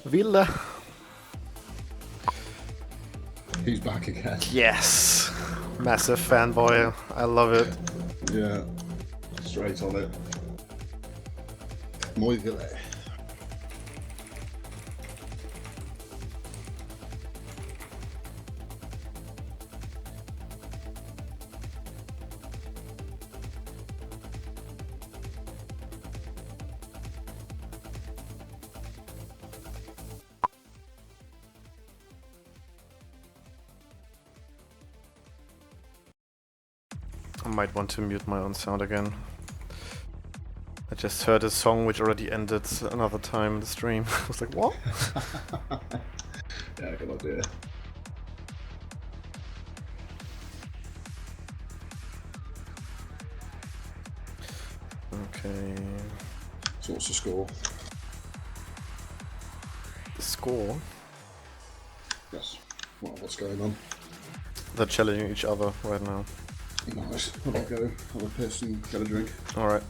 Villa. He's back again. Yes. Massive fanboy. I love it. Yeah. Straight on it. Muy Villa. I might want to mute my own sound again. I just heard a song which already ended another time in the stream. I was like, what? Yeah, good idea. Okay. So what's the score? The score? Yes. Well, what's going on? They're challenging each other right now. Nice. I'll go have a piss and get a drink. Alright.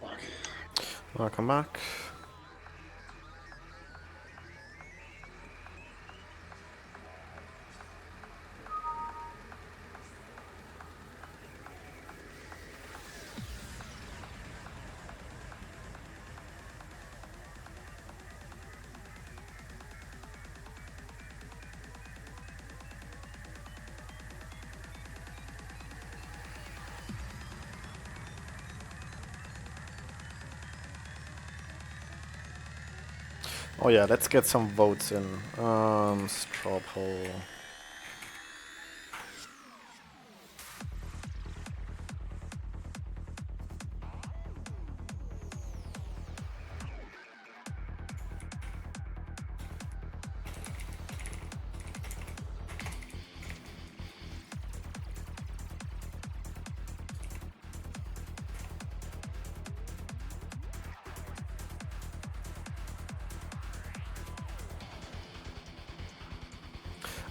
Back. Welcome back. Oh yeah, let's get some votes in. Straw poll.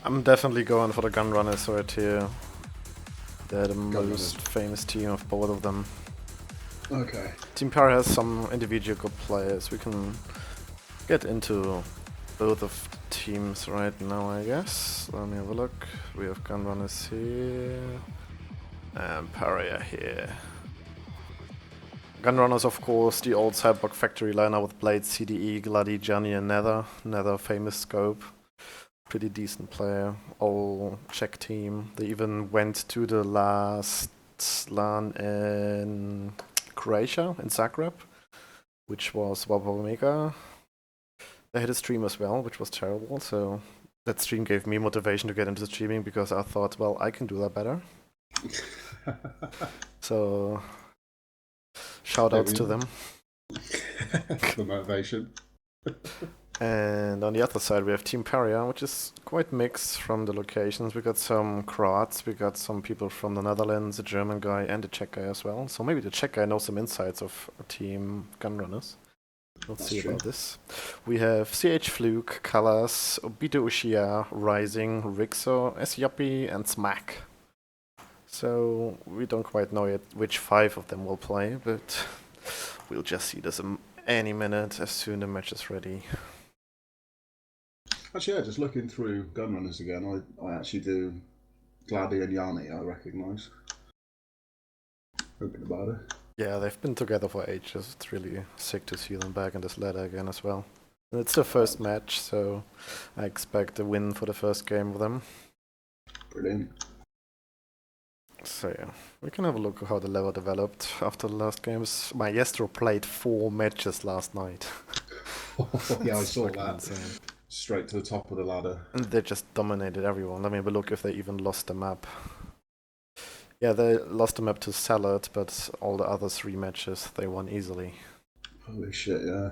I'm definitely going for the Gunrunners right here. They're the most famous team of both of them. Okay. Team Paria has some individual good players. We can get into both of the teams right now, I guess. Let me have a look. We have Gunrunners here and Paria here. Gunrunners, of course, the old Cyborg factory lineup with Blade, CDE, Gladi, Gianni, and Nether. Nether, famous scope. Pretty decent player. All Czech team. They even went to the last LAN in Croatia, in Zagreb, which was Wawamega. They had a stream as well, which was terrible, so that stream gave me motivation to get into streaming because I thought, well, I can do that better. So, shout outs to them. The motivation. And on the other side we have Team Paria, which is quite mixed from the locations. We got some Croats, we got some people from the Netherlands, a German guy and a Czech guy as well. So maybe the Czech guy knows some insights of Team Gunrunners. Let's That's see true. about this. We have CH Fluke, Colors, Obito Rising, Rixo, Yuppie, and Smack. So we don't quite know yet which 5 of them will play, but we'll just see this any minute as soon as the match is ready. Actually, yeah, just looking through Gunrunners again, I actually do Glady and Yanni, I recognise. Thinking about it. Yeah, they've been together for ages. It's really sick to see them back in this ladder again as well. And it's their first match, so I expect a win for the first game with them. Brilliant. So yeah, we can have a look at how the level developed after the last games. Maestro played 4 matches last night. Yeah, I saw fucking that. insane. Straight to the top of the ladder. And they just dominated everyone. Let me have a look if they even lost the map. Yeah, they lost the map to Salad, but all the other 3 matches they won easily. Holy shit, yeah.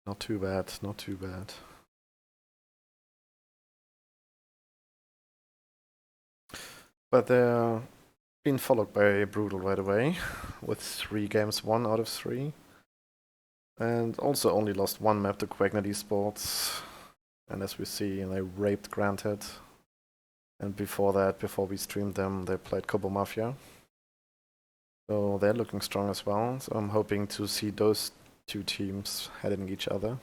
Not too bad, not too bad. But they're being followed by Brutal right away, with 3 games won out of 3. And also only lost 1 map to Quagnet Esports. And as we see, they raped Granted. And before that, before we streamed them, they played Kobo Mafia. So they're looking strong as well. So I'm hoping to see those 2 teams heading each other.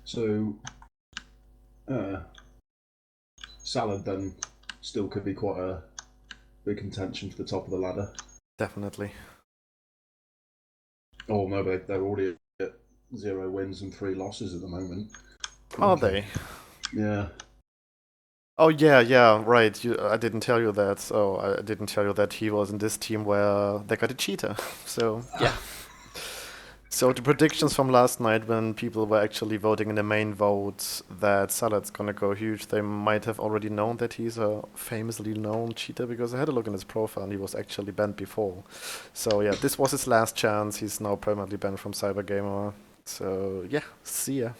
So, Salad then still could be quite a big contention for the top of the ladder. Definitely. Oh no, they're already at 0 wins and 3 losses at the moment. Are they? Yeah. Oh yeah, right. I didn't tell you that. So I didn't tell you that he was in this team where they got a cheater. So yeah. So the predictions from last night, when people were actually voting in the main vote that Salad's gonna go huge, they might have already known that he's a famously known cheater, because I had a look in his profile and he was actually banned before. So yeah, this was his last chance. He's now permanently banned from CyberGamer. So yeah, see ya.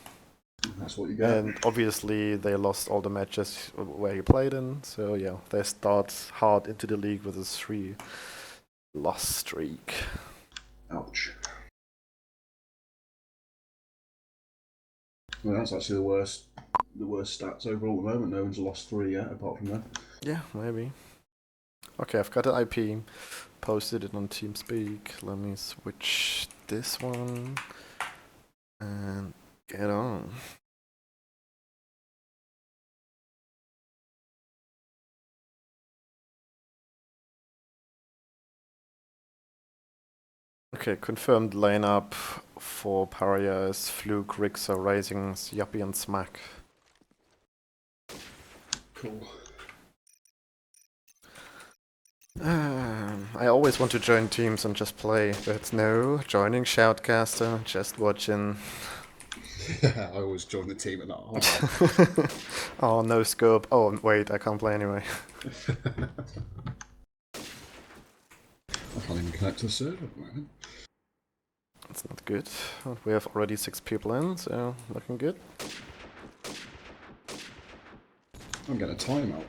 That's what you get. And obviously they lost all the matches where he played in. So yeah, they start hard into the league with a 3-loss streak. Ouch. Well, that's actually the worst stats overall at the moment. No one's lost 3 yet, apart from that. Yeah, maybe. Okay, I've got an IP. Posted it on TeamSpeak. Let me switch this one and get on. Okay, confirmed lineup for Paria is Fluke, Rixo, Rising, Yuppie, and Smack. Cool. I always want to join teams and just play, but no, joining Shoutcaster, just watching. Yeah, I always join the team at that. Oh, no scope. Oh, wait, I can't play anyway. I can't even connect to the server at the moment. That's not good. We have already 6 people in, so looking good. I'm getting a timeout.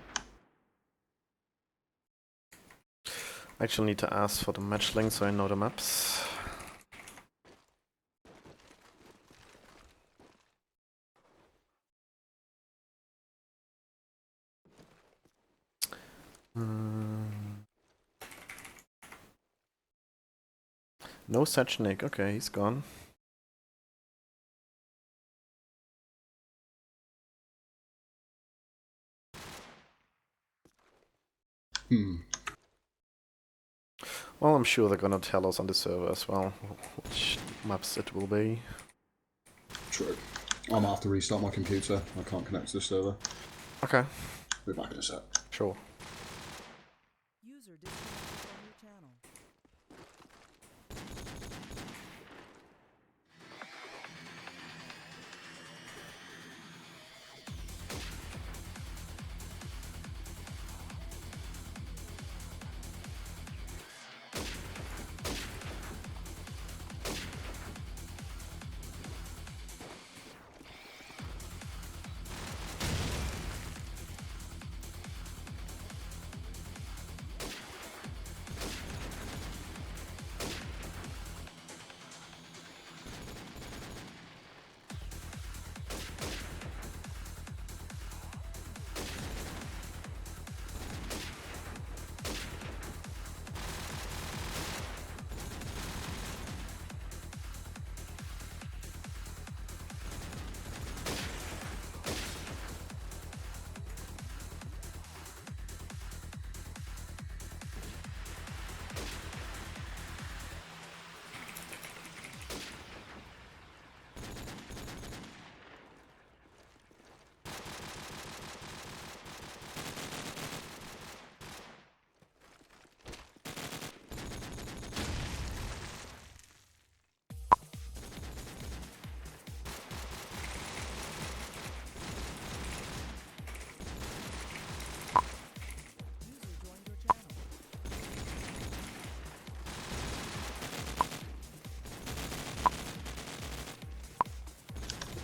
I actually need to ask for the match link so I know the maps. No such Nick. Okay, he's gone. Well, I'm sure they're gonna tell us on the server as well which maps it will be. True. I'm gonna have to restart my computer. I can't connect to the server. Okay. Be back in a sec. Sure. User disconnected from your channel.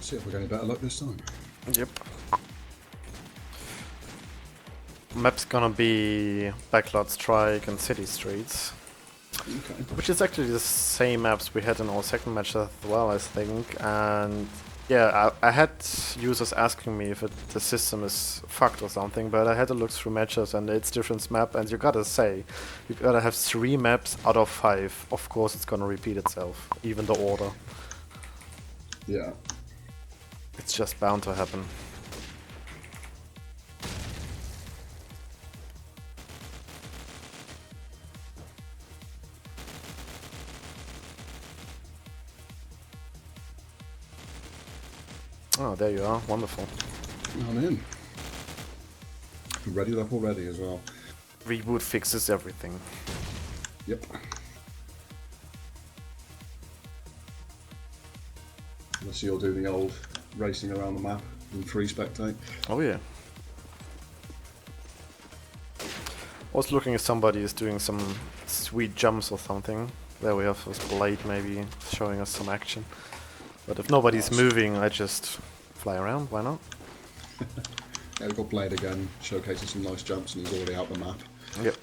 See if we're getting better luck this time. Yep. Map's gonna be Backlot Strike and City Streets. Okay. Which is actually the same maps we had in our second match as well, I think. And yeah, I had users asking me if the system is fucked or something, but I had to look through matches and it's different map, and you gotta say, you gotta have 3 maps out of 5. Of course it's gonna repeat itself, even the order. Yeah. It's just bound to happen. Oh, there you are. Wonderful. I'm in. Ready up already as well. Reboot fixes everything. Yep. Unless you'll do the old racing around the map in free spectate. Oh yeah. I was looking if somebody is doing some sweet jumps or something. There we have this blade maybe showing us some action. But if nobody's moving, I just fly around, why not? Yeah, we've got Blade again, showcasing some nice jumps, and he's already out the map. Yep.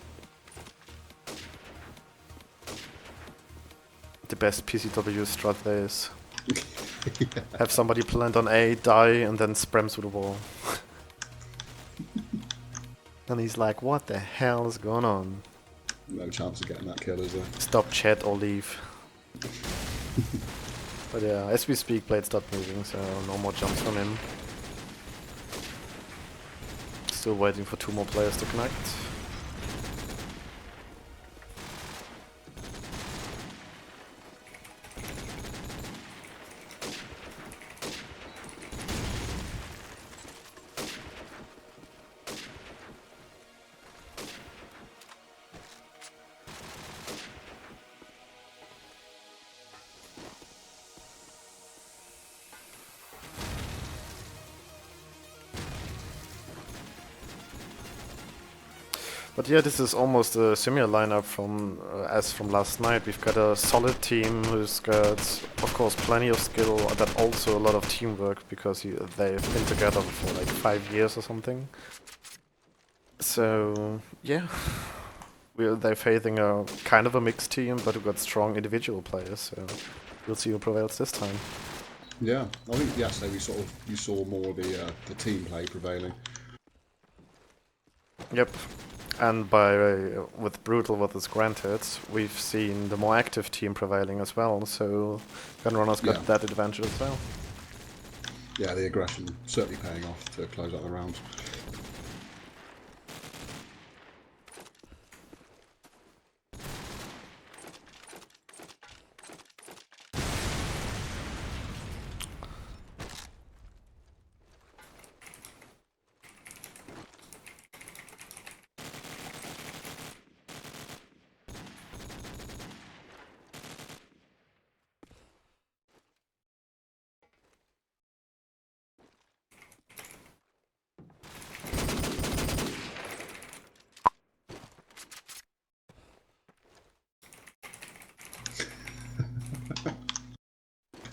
The best PCW strat there is. Yeah. Have somebody plant on A, die, and then spam through the wall. And he's like, what the hell is going on? No chance of getting that kill, is there? Stop chat or leave. But yeah, as we speak, Blade stopped moving, so no more jumps from him. Still waiting for 2 more players to connect. But yeah, this is almost a similar lineup from as from last night. We've got a solid team who's got, of course, plenty of skill, but also a lot of teamwork because they've been together for like 5 years or something. So yeah, they're facing a kind of a mixed team, but we've got strong individual players. So we'll see who prevails this time. Yeah, I think yesterday you saw more of the team play prevailing. Yep. And with Brutal what is granted, we've seen the more active team prevailing as well, so Gunrunners got that advantage as well. Yeah, the aggression certainly paying off to close out the round.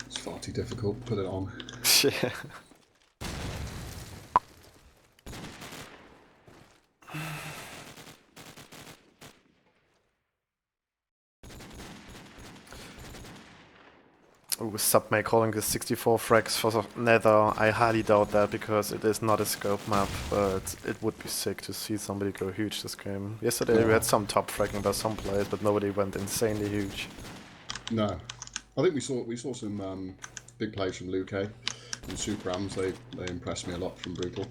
It's far too difficult to put it on. Yeah. Ooh, Submay calling this 64 frags for Nether. I highly doubt that because it is not a scope map, but it would be sick to see somebody go huge this game. Yesterday we had some top fragging by some players, but nobody went insanely huge. No, I think we saw some big plays from Luke and Superams. They impressed me a lot from Brutal.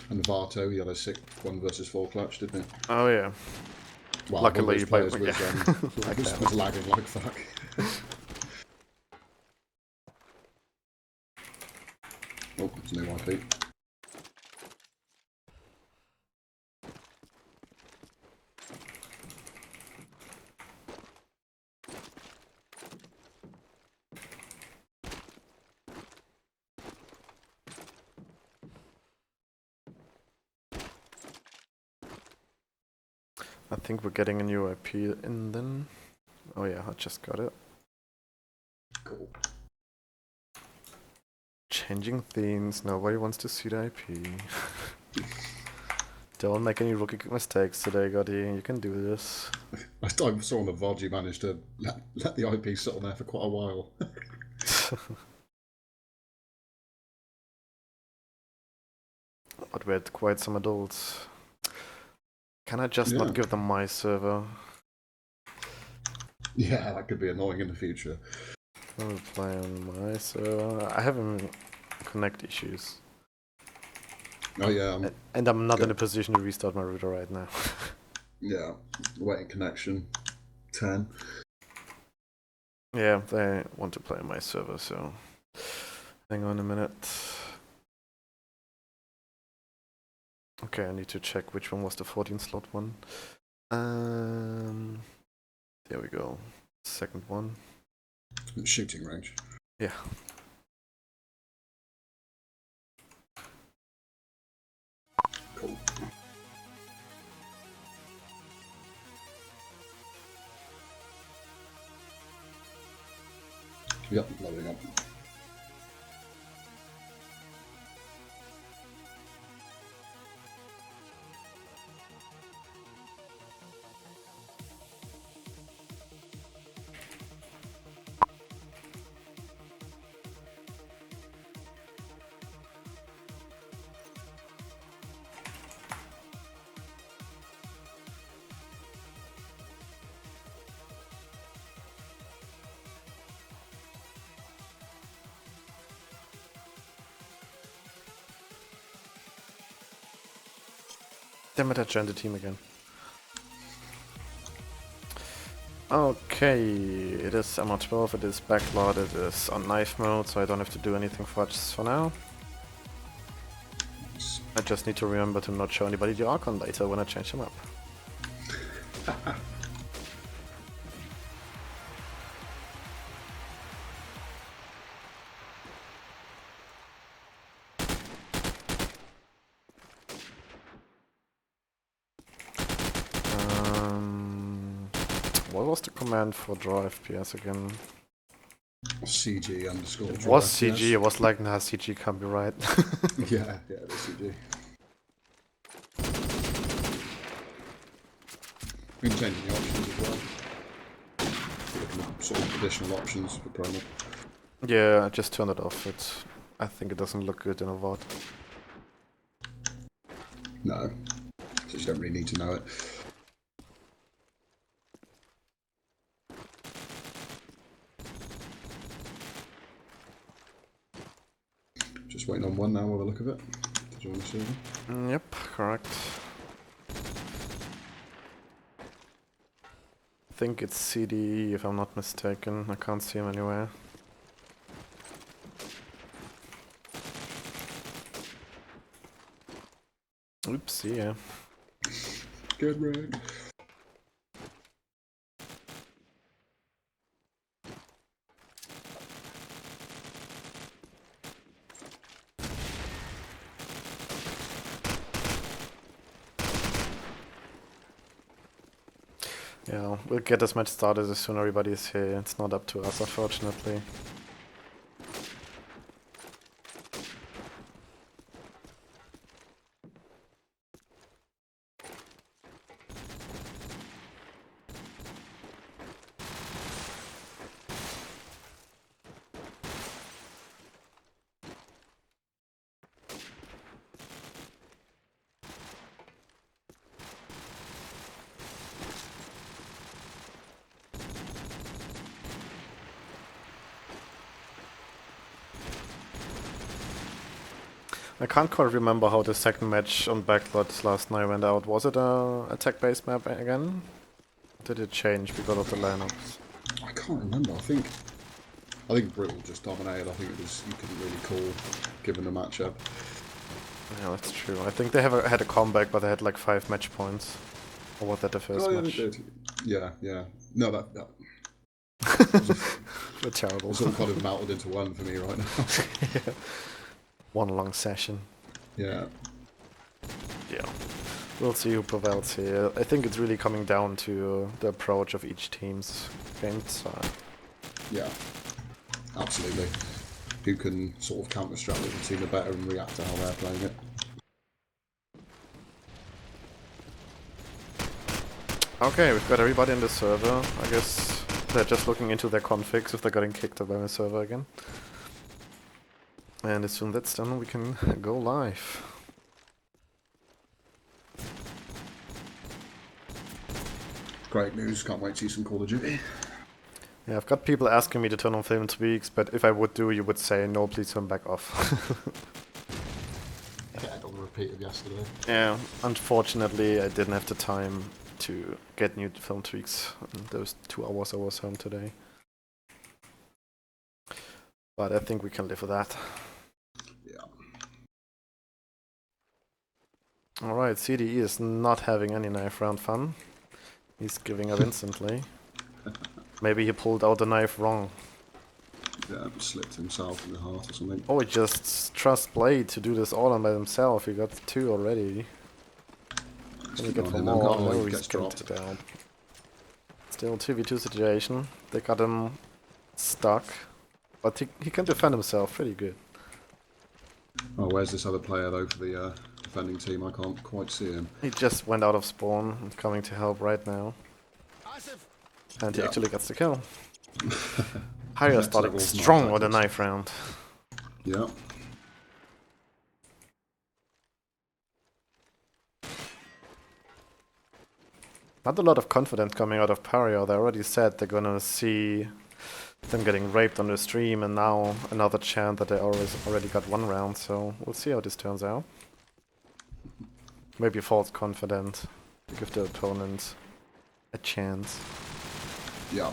And Varto, he had a sick 1 versus 4 clutch, didn't he? Oh yeah. Well, Luckily, one of those but players was lagging like fuck. Oh, it's a new IP. I think we're getting a new IP in then. Oh yeah, I just got it. Cool. Changing themes, nobody wants to see the IP. Don't make any rookie mistakes today, Gotti. You can do this. I saw on the VOD you managed to let the IP sit on there for quite a while. But we had quite some adults. Can I just Yeah. not give them my server? Yeah, that could be annoying in the future. I will play on my server. I have connect issues. Oh yeah, And I'm not in good. a position to restart my router right now. Yeah, waiting connection. 10. Yeah, they want to play on my server, so hang on a minute. Okay, I need to check which one was the 14 slot one. There we go. Second one. Shooting range. Yeah. Cool. Yep, loading up. Damn it, I joined the team again. Okay, it is MR12, it is backlot, it is on knife mode, so I don't have to do anything for now. I just need to remember to not show anybody the Archon later when I change them up. What was the command for draw FPS again? CG underscore. It was CG, it was like, nah, CG can't be right. Yeah, it is CG. We can change the options as well. Looking at sort of additional options for promo. Yeah, I just turned it off. I think it doesn't look good in a VOD. No, so you don't really need to know it. Just waiting on one now by the look of it. To join the server. Yep, correct. I think it's CDE if I'm not mistaken. I can't see him anywhere. Oops, yeah. Good rig. Yeah, we'll get as much started as soon as everybody's here. It's not up to us, unfortunately. I can't quite remember how the second match on Backlot last night went out. Was it a attack-based map again? Did it change because of the lineups? I can't remember. I think Brittle just dominated. I think it was you couldn't really call given the matchup. Yeah, that's true. I think they had a comeback, but they had like 5 match points. Or was that the first Yeah, match? they did. Yeah. No, that We're terrible. it's all kind of melted into one for me right now. Yeah. One long session. Yeah. Yeah. We'll see who prevails here. I think it's really coming down to the approach of each team's game style. Yeah, absolutely. Who can sort of counter-strategy the team better and react to how they're playing it. Okay, we've got everybody in the server. I guess they're just looking into their configs if they're getting kicked out by the server again. And as soon as that's done, we can go live. Great news, can't wait to see some Call of Duty. Yeah, I've got people asking me to turn on film tweaks, but if I would do, you would say, no, please turn back off. Yeah, I got a repeat of yesterday. Yeah, unfortunately, I didn't have the time to get new film tweaks in those 2 hours I was home today. But I think we can live with that. Yeah. Alright, CDE is not having any knife round fun. He's giving up instantly. Maybe he pulled out the knife wrong. Yeah, slipped himself in the heart or something. Oh, he just trusts Blade to do this all on by himself. He got 2 already. Can he get for more? No, he's dropped down. Still 2v2 situation. They got him stuck. But he can defend himself pretty good. Oh, where's this other player though for the defending team? I can't quite see him. He just went out of spawn and coming to help right now. And he actually gets the kill. Paria starting strong with a knife round. Yeah. Not a lot of confidence coming out of Paria. They already said they're gonna see them getting raped on the stream, and now another chant that they already got 1 round, so we'll see how this turns out. Maybe false confident to give the opponent a chance. Yeah.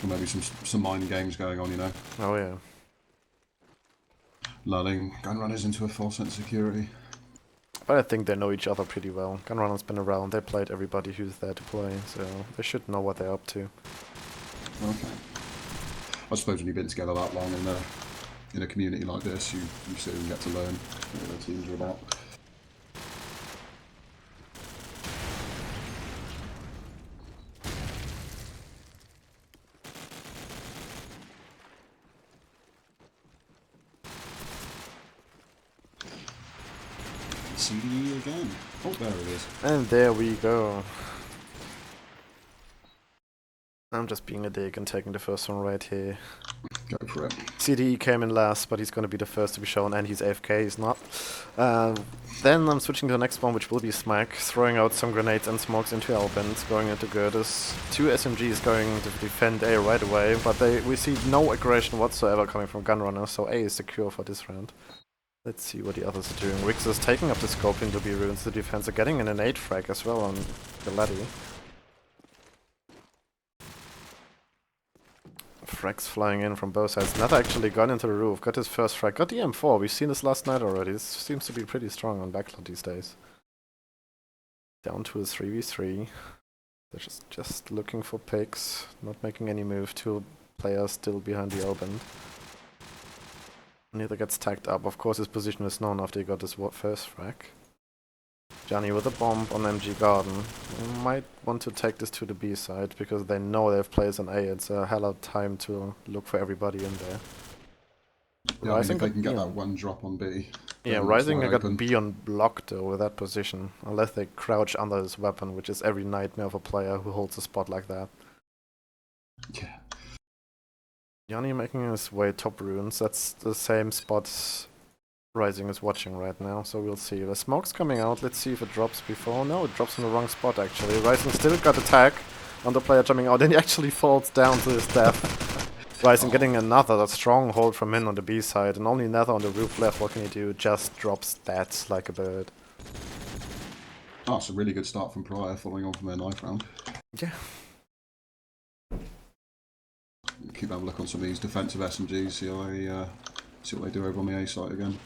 Or maybe some mind games going on, you know. Oh yeah. Lulling gunrunners into a false sense of security. But I think they know each other pretty well. Gunrunner's been around, they played everybody who's there to play, so they should know what they're up to. Okay. I suppose when you've been together that long in a community like this, you soon get to learn what the teams are about. CDE again. Oh, there it is. And there we go. I'm just being a dick and taking the first one right here. Go for it. CDE came in last, but he's going to be the first to be shown, and he's AFK, he's not. Then I'm switching to the next one, which will be Smack, throwing out some grenades and smokes into Albans, going into Gertis. 2 SMGs going to defend A right away, but we see no aggression whatsoever coming from Gunrunner, so A is secure for this round. Let's see what the others are doing. Rix is taking up the scope into B runes. The defense are getting an 8 frag as well on Galati. Frags flying in from both sides. Never actually got into the roof. Got his first frag. Got the M4. We've seen this last night already. This seems to be pretty strong on backlot these days. Down to a 3v3. They're just looking for picks. Not making any move. 2 players still behind the Alband. Neither gets tagged up. Of course his position is known after he got his first frag. Johnny with a bomb on MG Garden. They might want to take this to the B side because they know they have players on A. It's a hell of a time to look for everybody in there. Yeah, I think if they can get that 1 drop on B. Yeah, Rising got B on block though with that position. Unless they crouch under his weapon, which is every nightmare of a player who holds a spot like that. Yeah. Johnny making his way top runes. That's the same spot Rising is watching right now, so we'll see. The smoke's coming out, let's see if it drops before. No, it drops in the wrong spot actually. Rising still got attack on the player jumping out, and he actually falls down to his death. Rising getting another stronghold from in on the B side, and only Nether on the roof left. What can he do? Just drops stats like a bird. Oh, it's a really good start from Paria, following on from their knife round. Yeah. Keep having a look on some of these defensive SMGs, see what they do over on the A site again.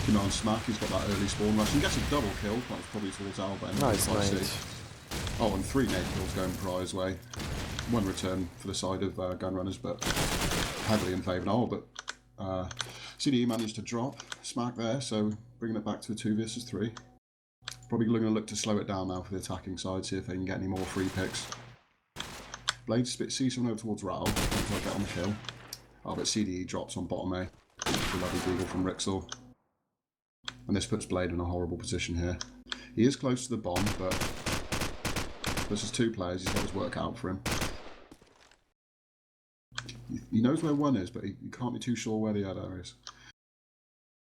You know, on Smack, he's got that early spawn rush and gets a double kill. That was probably towards Albane. Nice nade. Oh, and 3 nade kills going Paria's way. 1 return for the side of Gunrunners, but heavily in favour now. But CDE managed to drop Smack there, so bringing it back to a 2 versus 3. Probably going to look to slow it down now for the attacking side, see if they can get any more free picks. Blade sees someone over towards Rattle, until I get on the hill. Oh, but CDE drops on bottom A. The lovely Beagle from Rixel. And this puts Blade in a horrible position here. He is close to the bomb, but versus 2 players, he's got his work out for him. He knows where one is, but he can't be too sure where the other is.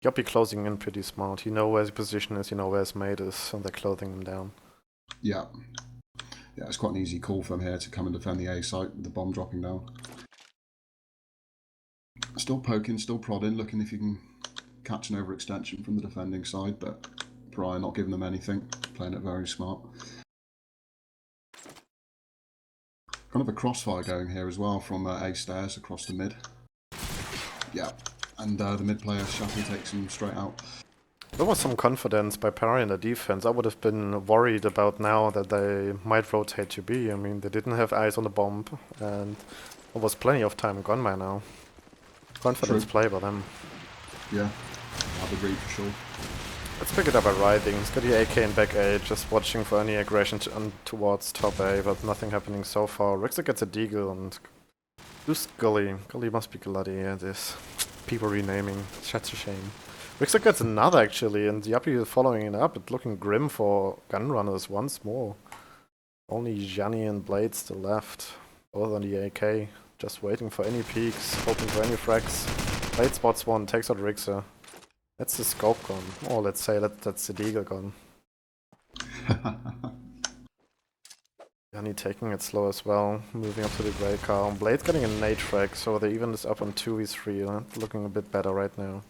Yoppie closing in pretty smart. You know where his position is, you know where his mate is, and they're closing him down. Yeah. Yeah, it's quite an easy call from here to come and defend the A site with the bomb dropping down. Still poking, still prodding, looking if you can catch an overextension from the defending side, but Paria not giving them anything, playing it very smart. Kind of a crossfire going here as well from A stairs across the mid. Yeah, and the mid player Shafi takes him straight out. There was some confidence by Paria in the defense. I would have been worried about now that they might rotate to B. I mean, they didn't have eyes on the bomb, and there was plenty of time gone by now. Confidence play by them. Yeah, I'd agree for sure. Let's pick it up at Riding. He's got the AK in back A, just watching for any aggression towards top A, but nothing happening so far. Rixer gets a deagle and who's Gully? Gully must be Glady, yeah, this. People renaming. That's a shame. Rixer gets another actually, and Yappy is following it up. It's looking grim for Gunrunners once more. Only Gianni and Blade still left. Both on the AK. Just waiting for any peeks, hoping for any frags. Blade spots one, takes out Rixer. That's the scope gone. Or let's say that's the deagle gone. Gianni taking it slow as well, moving up to the grey car. Blade's getting a nade frag, so they even is up on 2v3, looking a bit better right now.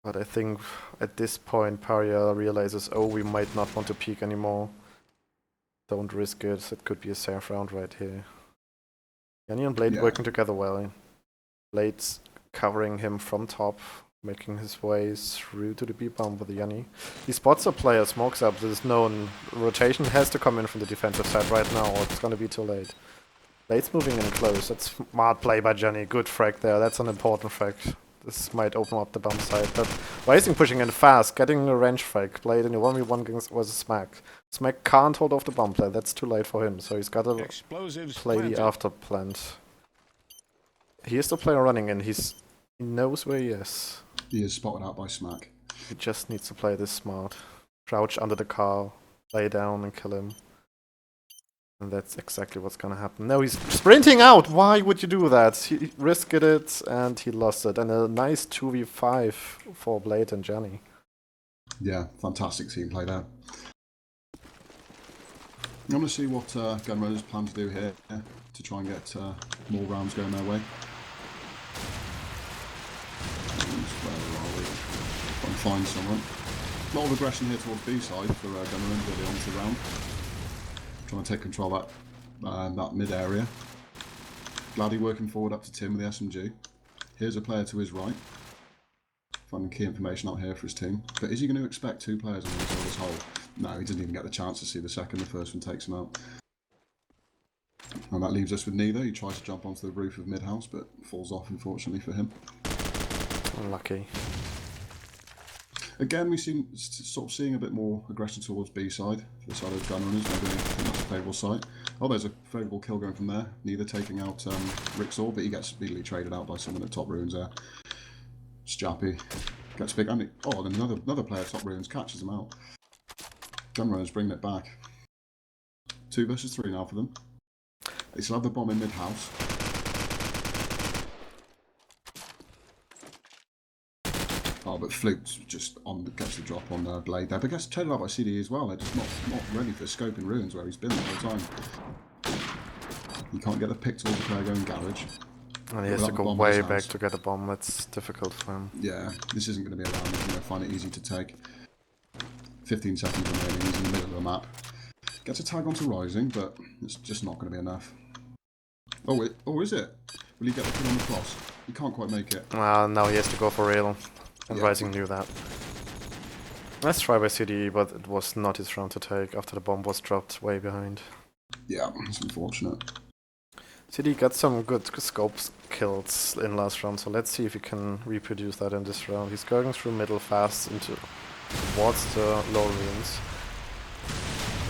But I think at this point Paria realizes, oh, we might not want to peek anymore. Don't risk it, it could be a safe round right here. Gianni and Blade working together well. Blade's covering him from top, making his way through to the B-bomb with Gianni. He spots a player, smokes up, this is known. Rotation has to come in from the defensive side right now, or it's gonna be too late. Blade's moving in close, that's smart play by Gianni, good frag there, that's an important frag. This might open up the bomb side, but Rising pushing in fast, getting a range frag. Blade in a 1v1 against was a Smack. Smack can't hold off the bomb play, that's too late for him, so he's gotta play the after plant. He is the player running in, he knows where he is. He is spotted out by Smack. He just needs to play this smart. Crouch under the car, lay down and kill him. And that's exactly what's gonna happen. No, he's sprinting out! Why would you do that? He risked it and he lost it. And a nice 2v5 for Blade and Gianni. Yeah, fantastic team play there. I'm going to see what Gunrunners plan to do here to try and get more rounds going their way. Where are we? Try and find someone. A lot of aggression here towards B side for Gunrunners early on to the round. Trying to take control of that mid area. Glady working forward up to Tim with the SMG. Here's a player to his right. Finding key information out here for his team. But is he going to expect 2 players on this hole? No, he doesn't even get the chance to see the second. The first one takes him out. And that leaves us with neither. He tries to jump onto the roof of mid-house, but falls off, unfortunately for him. Unlucky. Again, we seem sort of seeing a bit more aggression towards B side for the side of Gunrunners. Maybe I think that's a favourable side. Oh, there's a favourable kill going from there. Neither taking out Rixor, but he gets speedily traded out by someone at top ruins there. Jappy gets big. And oh, then another player at top ruins catches him out. Gunrunners bringing it back. 2 versus 3 now for them. They still have the bomb in mid-house. Oh, but Fluke's just gets the drop on Blade there, but gets traded out by CD as well. They're just not ready for scope in ruins where he's been the whole time. You can't get the pick towards the player going garage. And he has to go way back to get a bomb. That's difficult for him. Yeah, this isn't going to be a round. He's going to find it easy to take. 15 seconds remaining. He's in the middle of the map. Gets a tag onto Rising, but it's just not going to be enough. Oh, is it? Will he get the kill on the cross? He can't quite make it. Now he has to go for real. And Yeah. Rising knew that. Nice try by CDE, but it was not his round to take after the bomb was dropped way behind. Yeah, it's unfortunate. CD got some good scope kills in last round, so let's see if he can reproduce that in this round. He's going through middle fast into towards the low ruins.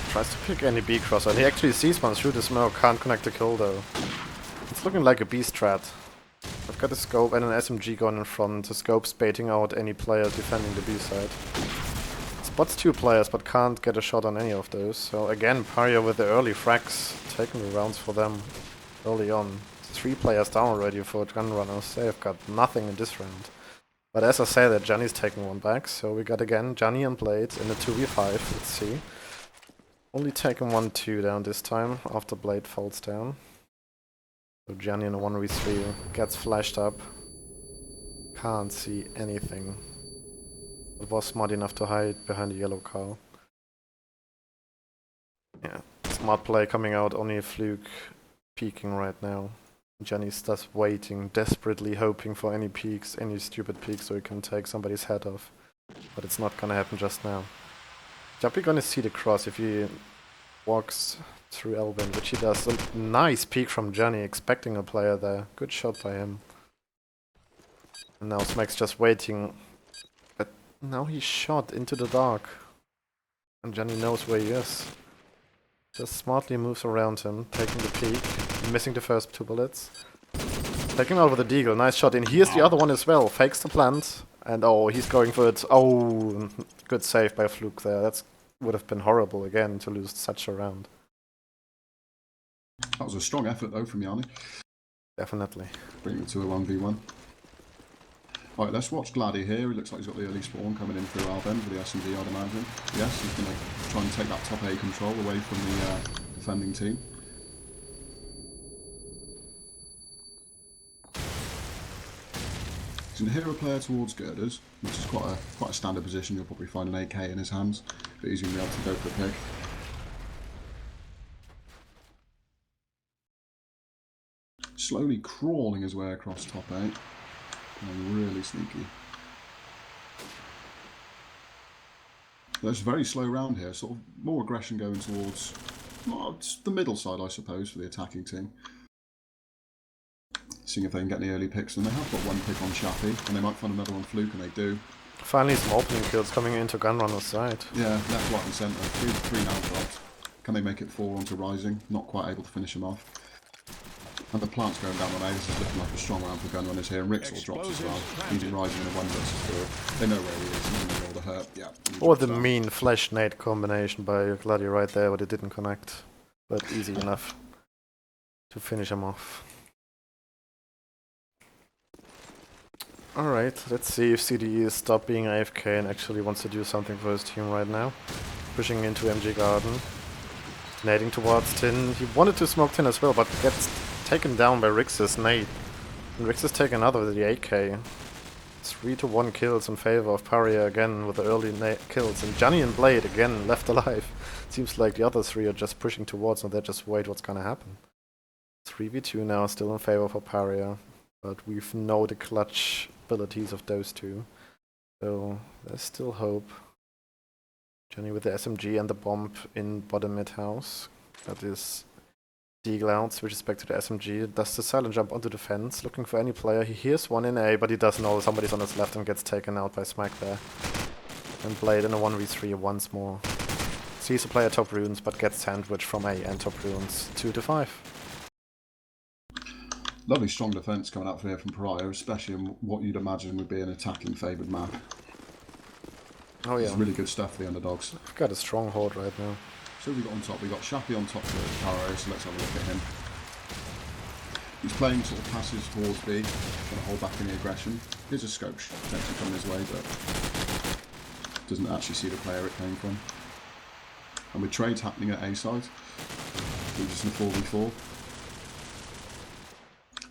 Tries to pick any B crosser, and he actually sees one through the smoke. Can't connect the kill though. It's looking like a B strat. I've got a scope and an SMG going in front. The scope's baiting out any player defending the B side. Spots 2 players, but can't get a shot on any of those. So again, Paria with the early frags, taking the rounds for them early on. 3 players down already for Gunrunners. They've got nothing in this round. But as I say that, Johnny's taking one back. So we got again Johnny and Blade in a 2v5. Let's see. Only taking 1-2 down this time after Blade falls down. So Johnny in a 1v3 gets flashed up. Can't see anything. It was smart enough to hide behind the yellow car. Yeah, smart play coming out, only a fluke peeking right now. Johnny's just waiting, desperately hoping for any peeks, any stupid peeks so he can take somebody's head off. But it's not gonna happen just now. Jumpy gonna see the cross if he walks through Elvin, which he does. A nice peek from Johnny, expecting a player there. Good shot by him. And now Smack's just waiting. But now he's shot into the dark. And Johnny knows where he is. Just smartly moves around him, taking the peek, missing the first 2 bullets. Taking out with a deagle, nice shot. And here's the other one as well, fakes the plant. And oh, he's going for it. Oh, good save by Fluke there. That would have been horrible again to lose such a round. That was a strong effort though from Yanni. Definitely. Bring it to a 1v1. Alright, let's watch Gladdy here. He looks like he's got the early spawn coming in through Alben with the SMG, I'd imagine. Yes, he's going to try and take that top A control away from the defending team. He's going to hit a player towards girders, which is quite a standard position. You'll probably find an AK in his hands, but he's going to be able to go for a pick. Slowly crawling his way across top 8. And really sneaky. There's a very slow round here, sort of more aggression going towards the middle side, I suppose, for the attacking team. Seeing if they can get any early picks, and they have got 1 pick on Shappy, and they might find another on Fluke, and they do. Finally some opening kills coming into Gunrunner's side. Yeah, left, right and centre. 3 now dropped. Can they make it 4 onto Rising? Not quite able to finish him off. And the plant's going down on A. This is looking like a strong round for Gunrunners here. And Rixel drops as well. Using Rising in a 1 versus 4. They know where he is. He's going to roll the hurt. Yeah. Or the mean flash nade combination by Gladdy right there, but it didn't connect. But easy enough to finish him off. Alright, let's see if CDE is stopped being AFK and actually wants to do something for his team right now. Pushing into MG Garden. Nading towards Tin. He wanted to smoke Tin as well, but gets taken down by Rix's nade. And Rix is taking another with the AK. 3-1 kills in favor of Paria again with the early kills. And Johnny and Blade again left alive. Seems like the other 3 are just pushing towards and they just wait what's gonna happen. 3v2 now, still in favor for Paria. But we know the clutch abilities of those 2. So there's still hope. Johnny with the SMG and the bomb in bottom mid house. That is Deagle out, switches back to the SMG, does the silent jump onto the fence, looking for any player. He hears one in A, but he doesn't know somebody's on his left and gets taken out by Smack there. And Blade in a 1v3 once more. Sees a player top runes, but gets sandwiched from A and top runes 2-5. Lovely strong defence coming out from here from Paria, especially in what you'd imagine would be an attacking favoured map. Oh yeah. It's really good stuff for the underdogs. We've got a stronghold right now. So we got on top, we got Shappy on top for Paria, so let's have a look at him. He's playing sort of passes towards B, trying to hold back any aggression. Here's a scope potentially coming his way, but doesn't actually see the player it came from. And with trades happening at A side, we're just in a 4v4.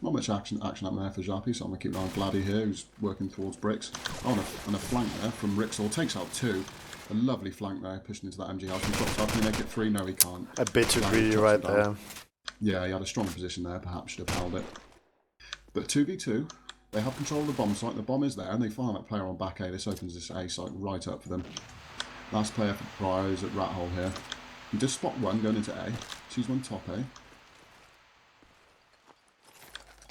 Not much action happening there for Jappy, so I'm going to keep an eye on Gladdy here, who's working towards bricks. Oh, and a flank there from Rixel, takes out 2. A lovely flank there, pushing into that MG house. He drops up, can he make it 3? No, he can't. A bit too greedy right there. Yeah, he had a strong position there, perhaps should have held it. But 2v2, they have control of the bomb site, the bomb is there, and they find that player on back A. This opens this A site right up for them. Last player for Paria is at Rat Hole here. He does spot one going into A, sees one top A.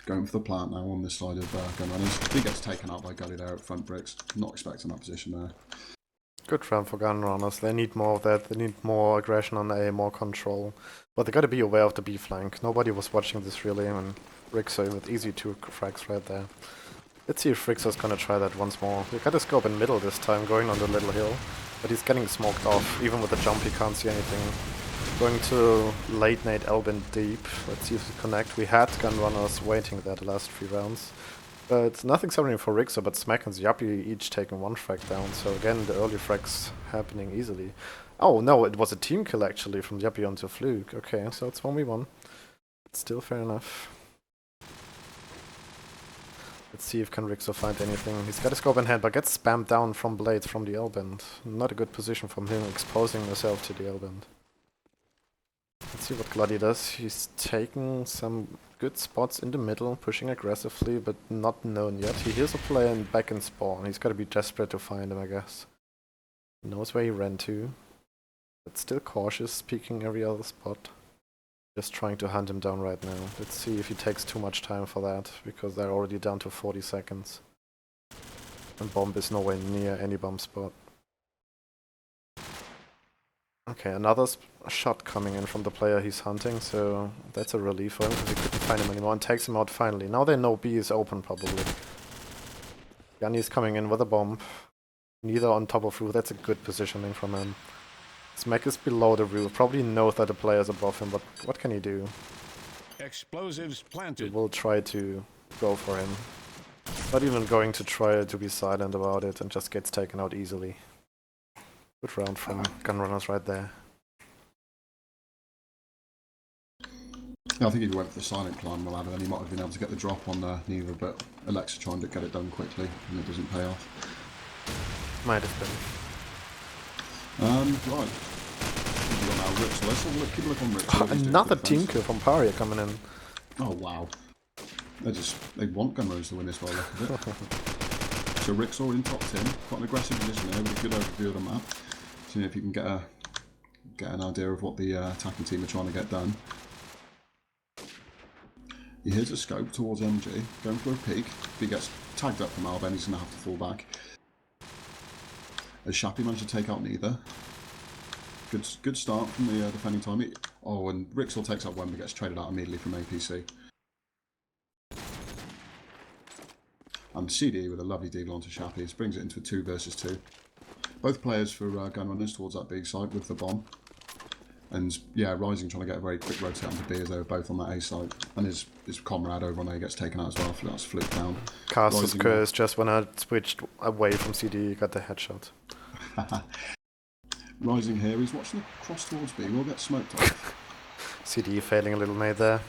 Going for the plant now on this side of Gunrunners. He gets taken out by Gully there at front bricks. Not expecting that position there. Good round for Gunrunners. They need more of that. They need more aggression on A, more control. But they gotta be aware of the B flank. Nobody was watching this really, and Rixo with easy 2 frags right there. Let's see if Rixo's gonna try that once more. He got a scope in middle this time, going on the little hill. But he's getting smoked off. Even with the jump, he can't see anything. Going to late nade Elbin deep. Let's see if we connect. We had Gunrunners waiting there the last 3 rounds. But nothing's happening for Rixo, but Smack and Yappy each taking 1 frag down. So again, the early frags happening easily. Oh no, it was a team kill actually from Yappy onto Fluke. Okay, so it's 1v1. It's still fair enough. Let's see if can Rixo find anything. He's got a scope in hand, but gets spammed down from blades from the L-bend. Not a good position from him, exposing himself to the L-bend. Let's see what Glady does. He's taking some good spots in the middle, pushing aggressively, but not known yet. He hears a player back in spawn. He's gotta be desperate to find him, I guess. He knows where he ran to, but still cautious, peeking every other spot. Just trying to hunt him down right now. Let's see if he takes too much time for that, because they're already down to 40 seconds. And bomb is nowhere near any bomb spot. Okay, another shot coming in from the player he's hunting, so that's a relief for him because he couldn't find him anymore and takes him out finally. Now they know B is open probably. Yanni is coming in with a bomb. Neither on top of roof, that's a good positioning from him. Smack is below the roof, probably knows that the player is above him, but what can he do? Explosives He planted. will try to go for him. Not even going to try to be silent about it and just gets taken out easily. Good round from Gunrunners right there. Yeah, I think if he went for the silent climb, then he might have been able to get the drop on neither, but Alexa trying to get it done quickly and it doesn't pay off. Might have been. Right. We've got now Rich, so let's have a look, keep a look on Rich. Another team kill from Paria coming in. Oh wow. They want Gunrunners to win this by the look of it. So Rick's already in top 10, quite an aggressive position there with a good overview of the map. So if you can get an idea of what the attacking team are trying to get done. He hears a scope towards MG, going for a peek. If he gets tagged up from Alben, he's going to have to fall back. As Shappy managed to take out neither. Good start from the defending time. Oh, and Rixel takes out one, but gets traded out immediately from APC. And CD with a lovely deal onto Shappy. This brings it into a 2 versus 2. Both players for Gunrunners towards that B side with the bomb. And yeah, Rising trying to get a very quick rotate onto B as they were both on that A side. And his comrade over on A gets taken out as well. That's flipped down. Castle's curse just when I switched away from CD, got the headshot. Rising here, he's watching the cross towards B. We'll get smoked off. CD failing a little nade there.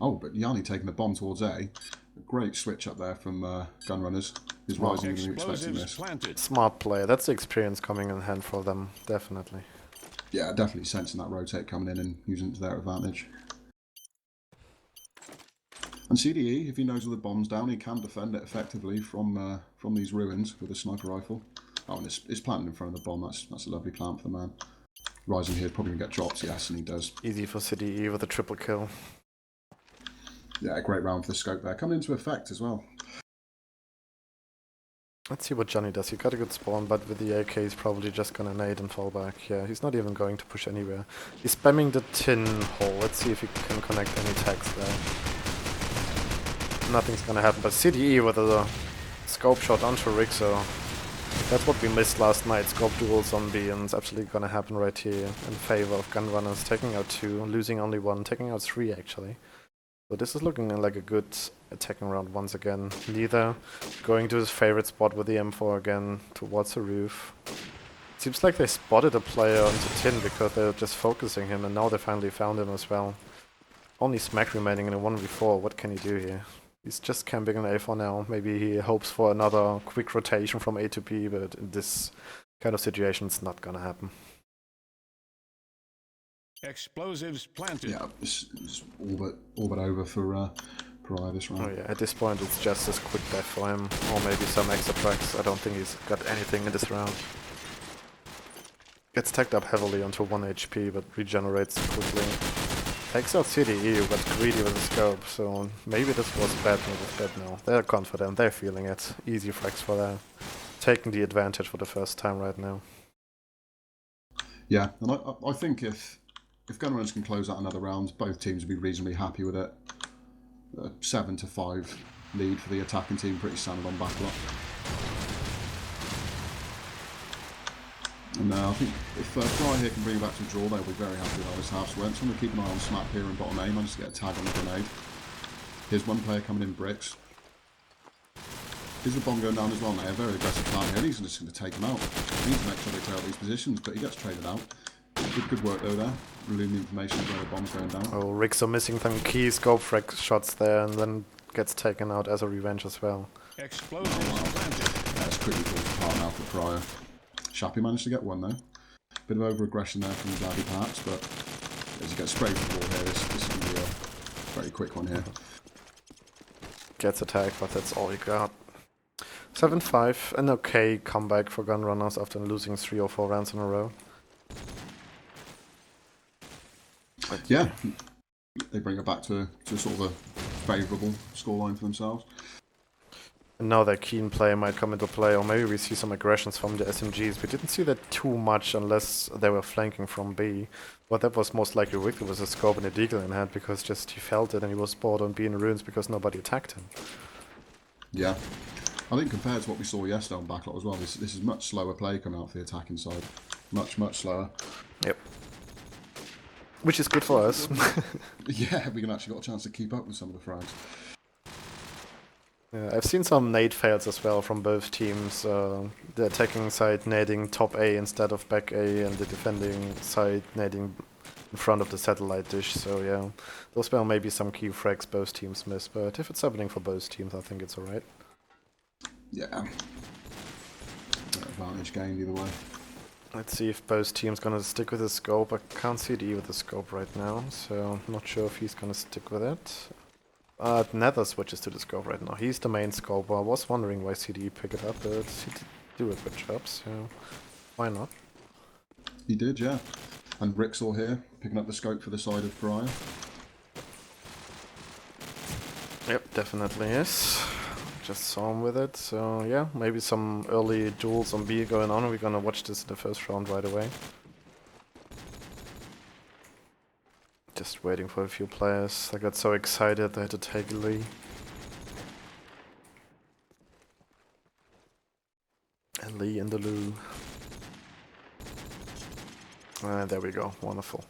Oh, but Yanni taking the bomb towards A. A great switch up there from Gunrunners. Is Rising going to be expecting this? Planted. Smart play. That's the experience coming in hand for them, definitely. Yeah, definitely sensing that rotate coming in and using it to their advantage. And CDE, if he knows where the bomb's down, he can defend it effectively from these ruins with a sniper rifle. Oh, and it's planted in front of the bomb. That's a lovely plant for the man. Rising here, probably going to get drops, yes, and he does. Easy for CDE with a triple kill. Yeah, a great round for the scope there. Coming into effect as well. Let's see what Johnny does. He got a good spawn, but with the AK he's probably just gonna nade and fall back. Yeah, he's not even going to push anywhere. He's spamming the tin hole. Let's see if he can connect any tags there. Nothing's gonna happen, but CDE with a scope shot onto Rixo. That's what we missed last night, scope duel zombie, and it's absolutely gonna happen right here in favor of Gunrunners. Taking out 2, losing only 1, taking out 3 actually. So this is looking like a good attacking round once again. Neither going to his favorite spot with the M4 again towards the roof. Seems like they spotted a player onto tin because they're just focusing him, and now they finally found him as well. Only Smack remaining in a 1v4. What can he do here? He's just camping an A for now. Maybe he hopes for another quick rotation from A to B, but in this kind of situation it's not gonna happen. Explosives planted. Yeah, it's all but over for Paria this round. Oh yeah, at this point it's just this quick death for him, or maybe some extra tracks. I don't think he's got anything in this round. Gets tagged up heavily onto 1 HP, but regenerates quickly. Takes out CDE, but greedy with the scope, so maybe this was a bad move, but no. They're confident, they're feeling it. Easy frags for them. Taking the advantage for the first time right now. Yeah, and I think if Gunrunners can close out another round, both teams will be reasonably happy with it. 7-5 lead for the attacking team, pretty standard on backlot. And I think if Fry here can bring it back to a draw, they'll be very happy with how this half's went. So I'm going to keep an eye on Snap here in bottom A, managed to get a tag on the grenade. Here's one player coming in bricks. Here's the bomb going down as well now, a very aggressive plan here. He's just going to take him out. He needs to make sure they clear out these positions, but he gets traded out. Good work though there, revealing the information of where the bomb's going down. Oh, Rixo missing some key scope frag shots there and then gets taken out as a revenge as well. Explosives planted. That's quickly falls apart now for Paria. Shappy managed to get one though. Bit of over-aggression there from Zaddy perhaps, but as you get sprayed with the ball here, this is going to be a very quick one here. Gets attacked, but that's all he got. 7-5, an okay comeback for Gunrunners after losing 3 or 4 rounds in a row. But yeah, they bring it back to sort of a favourable scoreline for themselves. And now their keen play might come into play, or maybe we see some aggressions from the SMGs. We didn't see that too much unless they were flanking from B. But that was most likely Wicked with a scope and a deagle in hand, because just he felt it and he was bored on B in ruins because nobody attacked him. Yeah. I think compared to what we saw yesterday on backlot as well, this is much slower play coming out for the attacking side. Much slower. Yep. Which is good for us. Yeah, we can actually got a chance to keep up with some of the frags. Yeah, I've seen some nade fails as well from both teams. The attacking side nading top A instead of back A, and the defending side nading in front of the satellite dish. So yeah, those were maybe some key frags both teams missed. But if it's happening for both teams, I think it's alright. Yeah. Advantage gained either way. Let's see if both teams gonna stick with the scope. I can't see the E with the scope right now, so I'm not sure if he's gonna stick with it. Nether switches to the scope right now. He's the main scope. I was wondering why CDE picked it up, but he did do a good job, so why not? He did, yeah. And Rixel here, picking up the scope for the side of Paria. Yep, definitely is. Just saw him with it, so yeah, maybe some early duels on B going on. We're gonna watch this in the first round right away. Just waiting for a few players. I got so excited I had to take a lead. A Lee in the loo. And there we go, wonderful.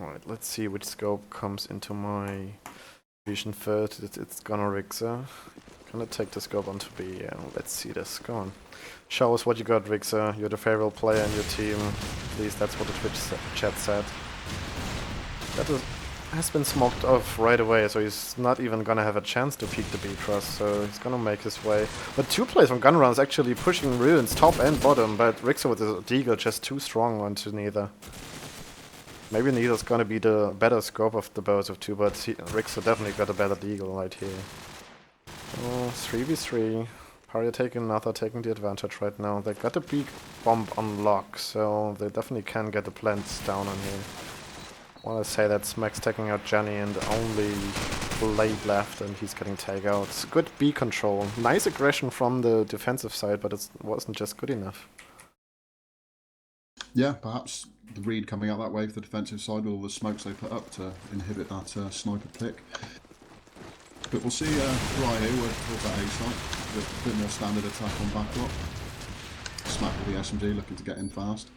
Alright, let's see which scope comes into my vision first. It's GUNRUNNERS. Gonna take the scope onto B. Yeah, let's see this. Go on. Show us what you got, Rixer. You're the favorite player in your team. At least that's what the Twitch chat said. That has been smoked off right away, so he's not even gonna have a chance to peek the B cross, so he's gonna make his way. But 2 players from Gunrunners actually pushing ruins top and bottom, but Rixer with the deagle just too strong onto neither. Maybe neither's gonna be the better scope of the both of 2, but Rixer definitely got a better deagle right here. Oh, 3v3. Paria taking the advantage right now. They got a big bomb on lock, so they definitely can get the plants down on here. I want to say that's Max taking out Jenny and only Blade left, and he's getting tagged out. Good B control. Nice aggression from the defensive side, but it wasn't just good enough. Yeah, perhaps the read coming out that way for the defensive side with all the smokes they put up to inhibit that sniper pick. But we'll see right here, we're towards that A site, with a bit more standard attack on backlot. Smack with the SMG looking to get in fast.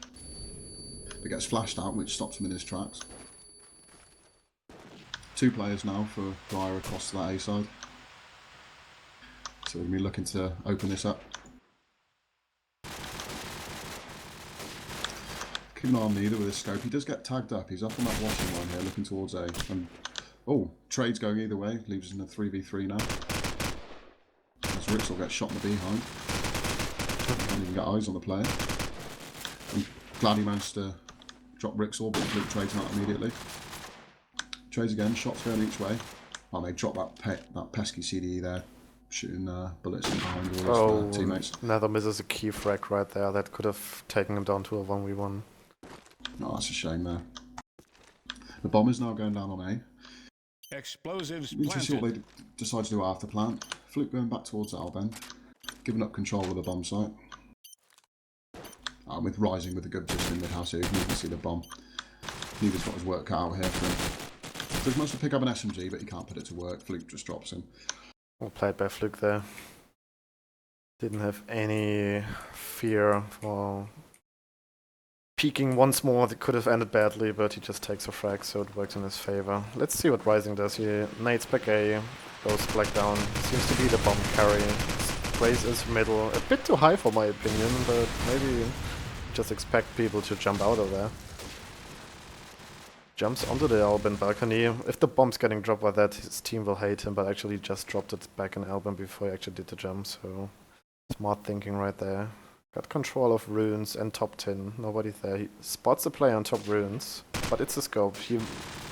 But gets flashed out, which stops him in his tracks. 2 players now for Paria across to that A side. So we're going to be looking to open this up. Keep an eye on neither with his scope. He does get tagged up. He's up on that washing line here, looking towards A. And, oh, trade's going either way. Leaves us in a 3v3 now. As Rixel gets shot in the behind. Can't even get eyes on the player. I'm glad he managed to drop Rixel, but flip Trade's out immediately. Trades again, shots going each way. Oh, they dropped that pesky CDE there, shooting bullets in behind all his teammates. Nether misses a key frag right there. That could have taken him down to a 1v1. Oh, that's a shame there. The bomb is now going down on A. Explosives We need to see what planted. they decide to do after plant. Fluke going back towards Alben, giving up control of the bomb site. With Rising with a good position in mid-house here, you can even see the bomb. Neither's got his work cut out here for him. So he must pick up an SMG, but he can't put it to work. Fluke just drops him. Well played by Fluke there. Didn't have any fear for peeking once more. That could have ended badly, but he just takes a frag, so it works in his favor. Let's see what Rising does here. Nades back A, goes black down. Seems to be the bomb carry. Raise is middle. A bit too high for my opinion, but maybe just expect people to jump out of there. Jumps onto the Alban balcony. If the bomb's getting dropped by that, his team will hate him, but actually just dropped it back in Alban before he actually did the jump, so smart thinking right there. Got control of runes and top 10. Nobody there. He spots the player on top runes, but it's a scope. He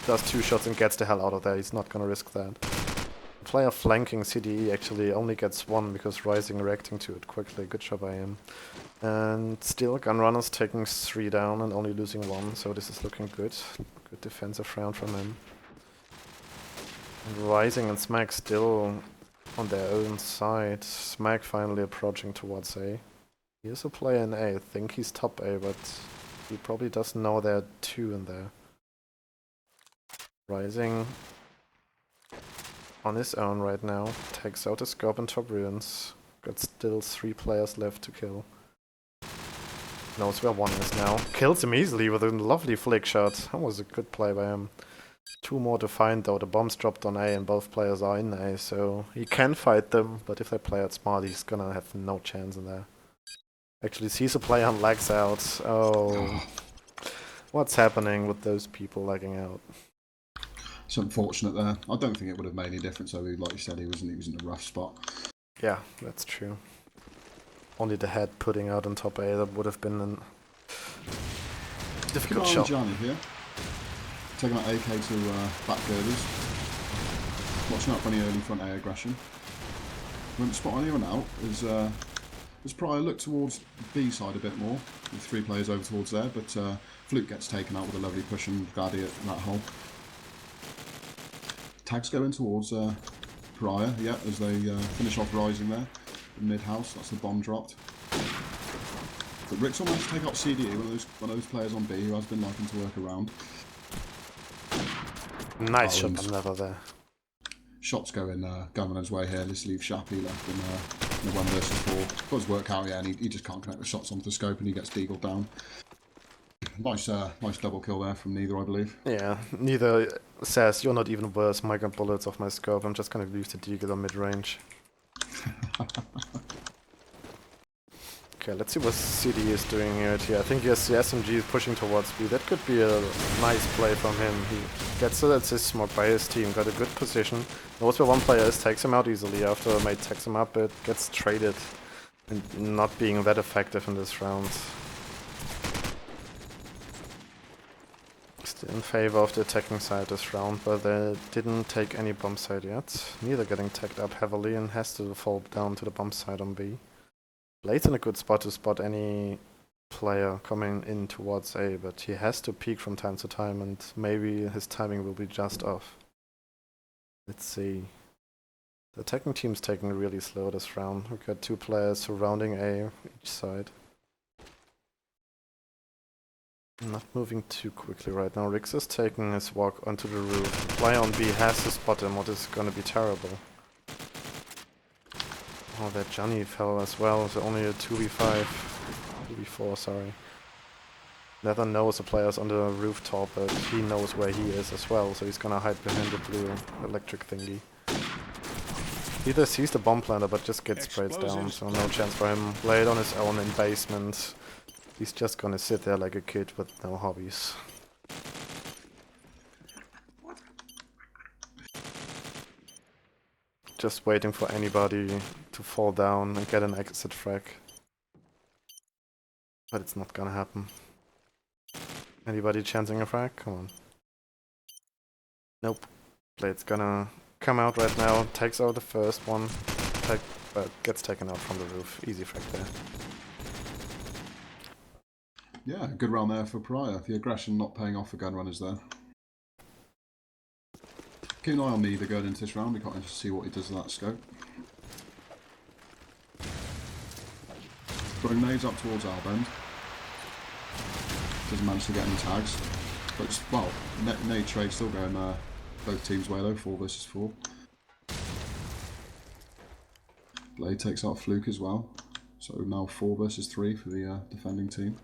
does 2 shots and gets the hell out of there. He's not gonna risk that. The player flanking CDE actually only gets 1 because Rising reacting to it quickly. Good job by him. And still Gunrunners taking 3 down and only losing 1, so this is looking good. Good defensive round from him. And Rising and Smack still on their own side. Smack finally approaching towards A. Here's a player in A. I think he's top A, but he probably doesn't know there are 2 in there. Rising on his own right now. Takes out the scope and top ruins. Got still 3 players left to kill. Knows where 1 is now. Kills him easily with a lovely flick shot. That was a good play by him. 2 more to find though. The bomb's dropped on A and both players are in A, so he can fight them, but if they play it smart, he's gonna have no chance in there. Actually sees a player and lags out. Oh. What's happening with those people lagging out? It's unfortunate there. I don't think it would have made any difference though. Like you said, he was in a rough spot. Yeah, that's true. Only the head putting out on top A, that would have been a difficult shot. Johnny here. Taking out AK to back girders. Watching out for any early front A aggression. Won't spot anyone out as Paria look towards B side a bit more, with 3 players over towards there, but Fluke gets taken out with a lovely push and Gladiator in that hole. Tags going towards Paria, yeah, as they finish off Rising there. Mid-house, that's the bomb dropped. But Rick's managed to take out CDE, one of those players on B who has been liking to work around. Nice shot, I'm never there. Shots going Gunrunners' way here. Let's leave Shappy left in the 1 versus 4. Got his work out, yeah, and he just can't connect the shots onto the scope and he gets deagled down. Nice double kill there from Neither, I believe. Yeah, Neither says, you're not even worth my gun bullets off my scope, I'm just gonna leave the deagle on mid-range. Okay, let's see what CD is doing here. I think yes, the SMG is pushing towards B. That could be a nice play from him. He gets the assist more by his team, got a good position. Knows where 1 player is, takes him out easily. After a mate takes him up, it gets traded. And not being that effective in this round. Still in favor of the attacking side this round, but they didn't take any bomb side yet. Neither getting tagged up heavily and has to fall down to the bomb side on B. Blade's in a good spot to spot any player coming in towards A, but he has to peek from time to time and maybe his timing will be just off. Let's see. The attacking team's taking really slow this round. We've got 2 players surrounding A each side. Not moving too quickly right now. Rix is taking his walk onto the roof. The player on B has to spot him, what is gonna be terrible. Oh, that Johnny fell as well. It's only a 2v5. 2v4, sorry. Nether knows the player's on the rooftop, but he knows where he is as well, so he's gonna hide behind the blue electric thingy. Either sees the bomb planter, but just gets sprayed down, so no chance for him. Blade on his own in basement. He's just gonna sit there like a kid with no hobbies. Just waiting for anybody to fall down and get an exit frag. But it's not gonna happen. Anybody chancing a frag? Come on. Nope. Blade's gonna come out right now, takes out the first one, but gets taken out from the roof. Easy frag there. Yeah, good round there for Paria. The aggression not paying off for Gunrunners there. Keep an eye on Neither going into this round. We can't just see what he does with that scope. Throwing nades up towards our bend. Doesn't manage to get any tags. But it's, well, nade trade still going both teams way low, 4 versus 4. Blade takes out Fluke as well. So now 4 versus 3 for the defending team.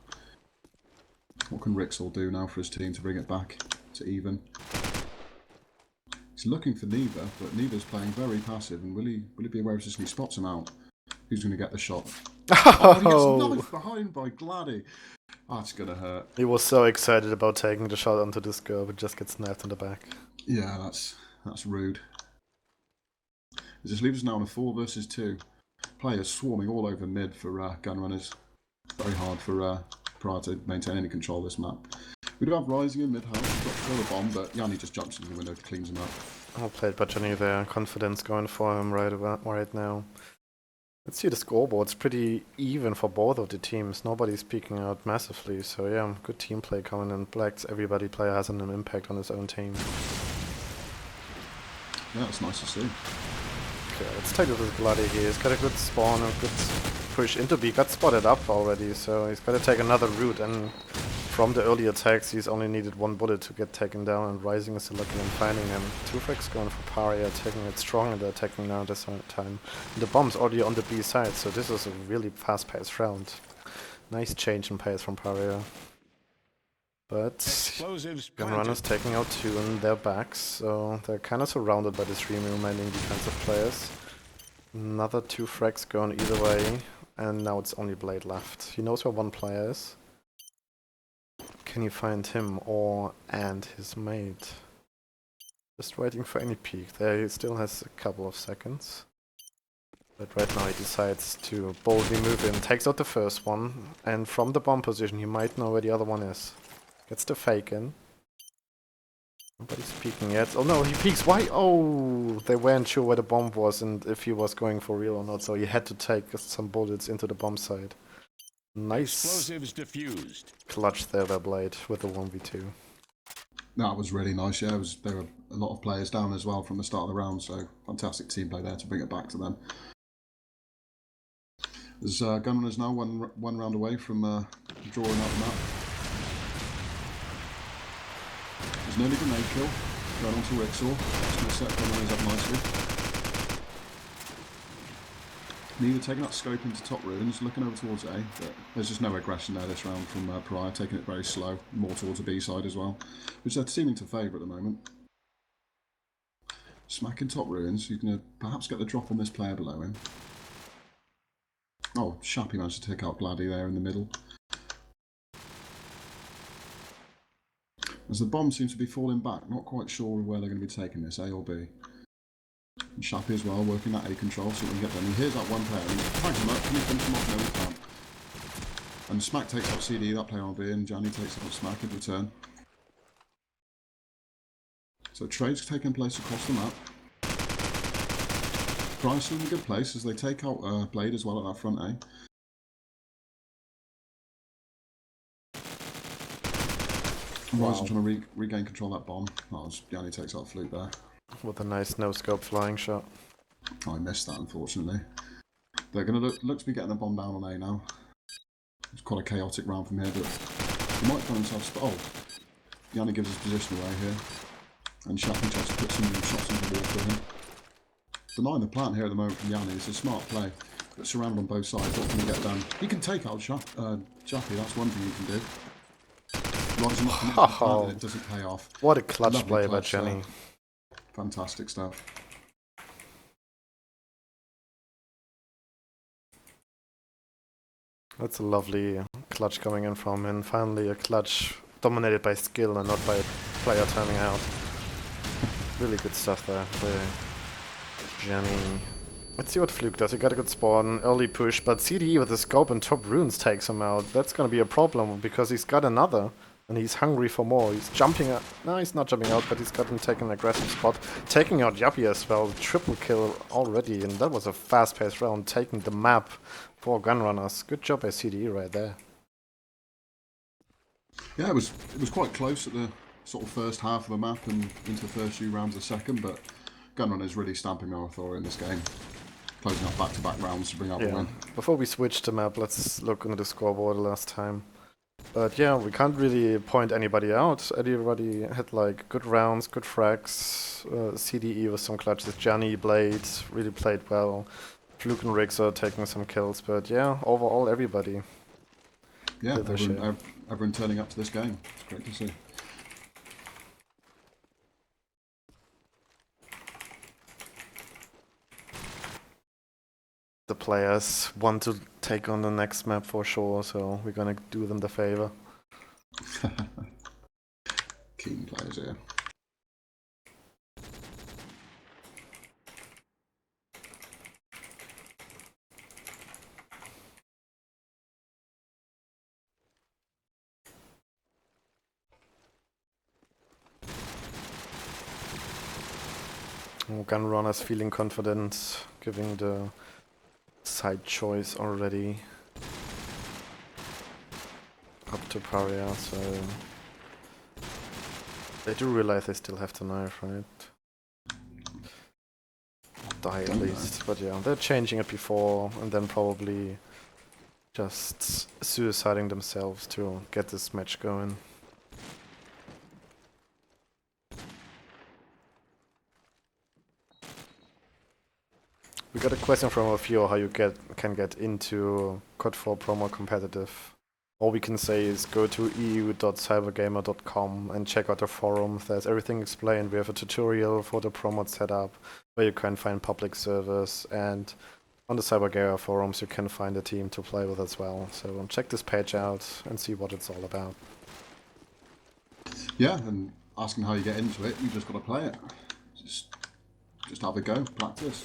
What can Rixall do now for his team to bring it back to even? He's looking for Neither, but Neither's playing very passive, and will he be aware of this? And he spots him out. Who's going to get the shot? Oh, he gets knifed behind by Gladdy. That's going to hurt. He was so excited about taking the shot onto this girl, but just gets sniped in the back. Yeah, that's rude. It just leaves us now on a 4 versus 2. Players swarming all over mid for Gunrunners. Very hard for Paria to maintain any control of this map. We do have Rising in mid house. Got to throw the bomb, but Yanni just jumps into the window, cleans him up. Well played by Johnny there. Confidence going for him right now. Let's see the scoreboard. It's pretty even for both of the teams. Nobody's peeking out massively. So yeah, good team play coming in. Blacks, everybody player has an impact on his own team. Yeah, it's nice to see. Okay, let's take it with Bloody here. He's got a good spawn and good push into B. Got spotted up already, so he's got to take another route. And from the early attacks, he's only needed 1 bullet to get taken down, and Rising is looking and finding him. 2 frags going for Paria, taking it strong, and they're attacking now this time. And the bomb's already on the B side, so this is a really fast-paced round. Nice change in pace from Paria. But Gunrunners taking out 2 in their backs, so they're kind of surrounded by the 3 remaining defensive players. Another 2 frags going either way, and now it's only Blade left. He knows where 1 player is. Can you find him and his mate? Just waiting for any peek. There he still has a couple of seconds. But right now he decides to boldly move in, takes out the first one, and from the bomb position he might know where the other one is. Gets the fake in. Nobody's peeking yet. Oh no, he peeks. Why? Oh, they weren't sure where the bomb was and if he was going for real or not, so he had to take some bullets into the bomb side. Nice explosives diffused. Clutch there by Blade with the 1v2. That was really nice, yeah. There were a lot of players down as well from the start of the round, so fantastic team play there to bring it back to them. There's Gunrunners now one round away from drawing out the map. There's nearly grenade kill going on to Rixall. It's going to set Gunrunners up nicely. Neither taking that scope into top ruins, looking over towards A, but there's just no aggression there this round from Paria, taking it very slow, more towards the B side as well, which they're seeming to favour at the moment. Smacking top ruins, you can perhaps get the drop on this player below him. Oh, Shappy managed to take out Gladdy there in the middle. As the bomb seems to be falling back, not quite sure where they're going to be taking this, A or B. And Shappy as well, working that A control so we can get them. He hears that 1 player, and he tags him up, can he finish him off? No, he can't. And Smack takes out CD, that player on B, and Johnny takes out Smack in return. So trades taking place across the map. Price in a good place as they take out Blade as well at that front A. Ryzen trying to regain control of that bomb. Oh, Johnny takes out Fluke there. With a nice no-scope flying shot. Oh, I missed that, unfortunately. They're going to look to be getting the bomb down on A now. It's quite a chaotic round from here, but he might find himself... Oh, Yanni gives his position away here. And Shappy tries to put some shots into the wall for him. Denying the plant here at the moment from Yanni. It's a smart play. But surrounded on both sides, what can he get done? He can take out Shappy, that's one thing he can do. Rising up and plant, and it doesn't pay off. What a clutch Lovely play by clutch, Jenny. Fantastic stuff. That's a lovely clutch coming in from him. Finally a clutch dominated by skill and not by a player turning out. Really good stuff there by Jenny. Let's see what Fluke does. He got a good spawn, early push, but CDE with the scope and top runes takes him out. That's gonna be a problem because he's got another. And he's hungry for more. He's jumping out. No, he's not jumping out, but he's got him taking an aggressive spot. Taking out Yappy as well. Triple kill already. And that was a fast-paced round. Taking the map for Gunrunners. Good job by CDE right there. Yeah, it was quite close at the sort of first half of the map and into the first few rounds of the second, but GUNRUNNERS really stamping their authority in this game, closing out back-to-back rounds to bring out the Yeah. win. Before we switch the map, let's look into the scoreboard last time. But yeah, we can't really point anybody out. Everybody had like good rounds, good frags. CDE with some clutches. Gianni, Blade really played well. Fluke and Riggs are taking some kills, but yeah, overall everybody. Yeah, did their share. everyone turning up to this game. It's great to see. The players want to take on the next map for sure, so we're gonna do them the favor. Keen players here. GUNRUNNERS feeling confident, giving the side choice already up to Paria, so they do realize they still have the knife, right? Die at least, but yeah, they're changing it before and then probably just suiciding themselves to get this match going. We got a question from a few how you can get into COD 4 promo competitive. All we can say is go to eu.cybergamer.com and check out the forum. There's everything explained. We have a tutorial for the promo setup where you can find public servers, and on the CyberGamer forums you can find a team to play with as well. So check this page out and see what it's all about. Yeah, and asking how you get into it, you just got to play it. Just have a go, practice.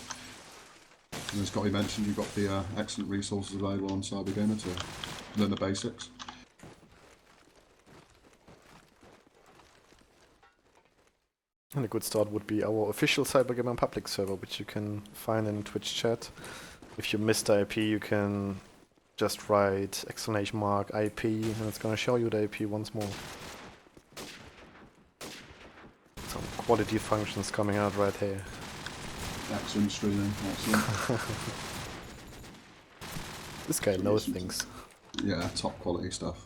And as Scotty mentioned, you've got the excellent resources available on CyberGamer to learn the basics. And a good start would be our official CyberGamer public server, which you can find in Twitch chat. If you missed the IP, you can just write !IP and it's gonna show you the IP once more. Some quality functions coming out right here. Excellent streaming, excellent. This guy knows things. Yeah, top quality stuff.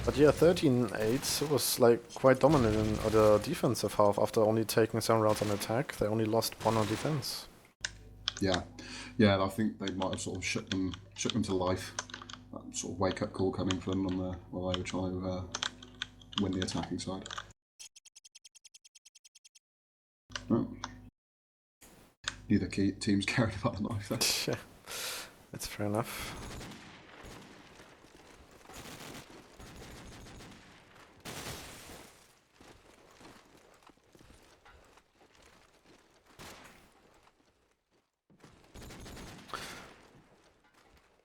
But yeah, 13-8 was like quite dominant in the defensive half after only taking 7 rounds on attack. They only lost 1 on defense. Yeah, I think they might have sort of shook them to life. That sort of wake-up call coming from them on the, while they were trying to win the attacking side. Oh. Neither team's caring about the knife there. Yeah, that's fair enough.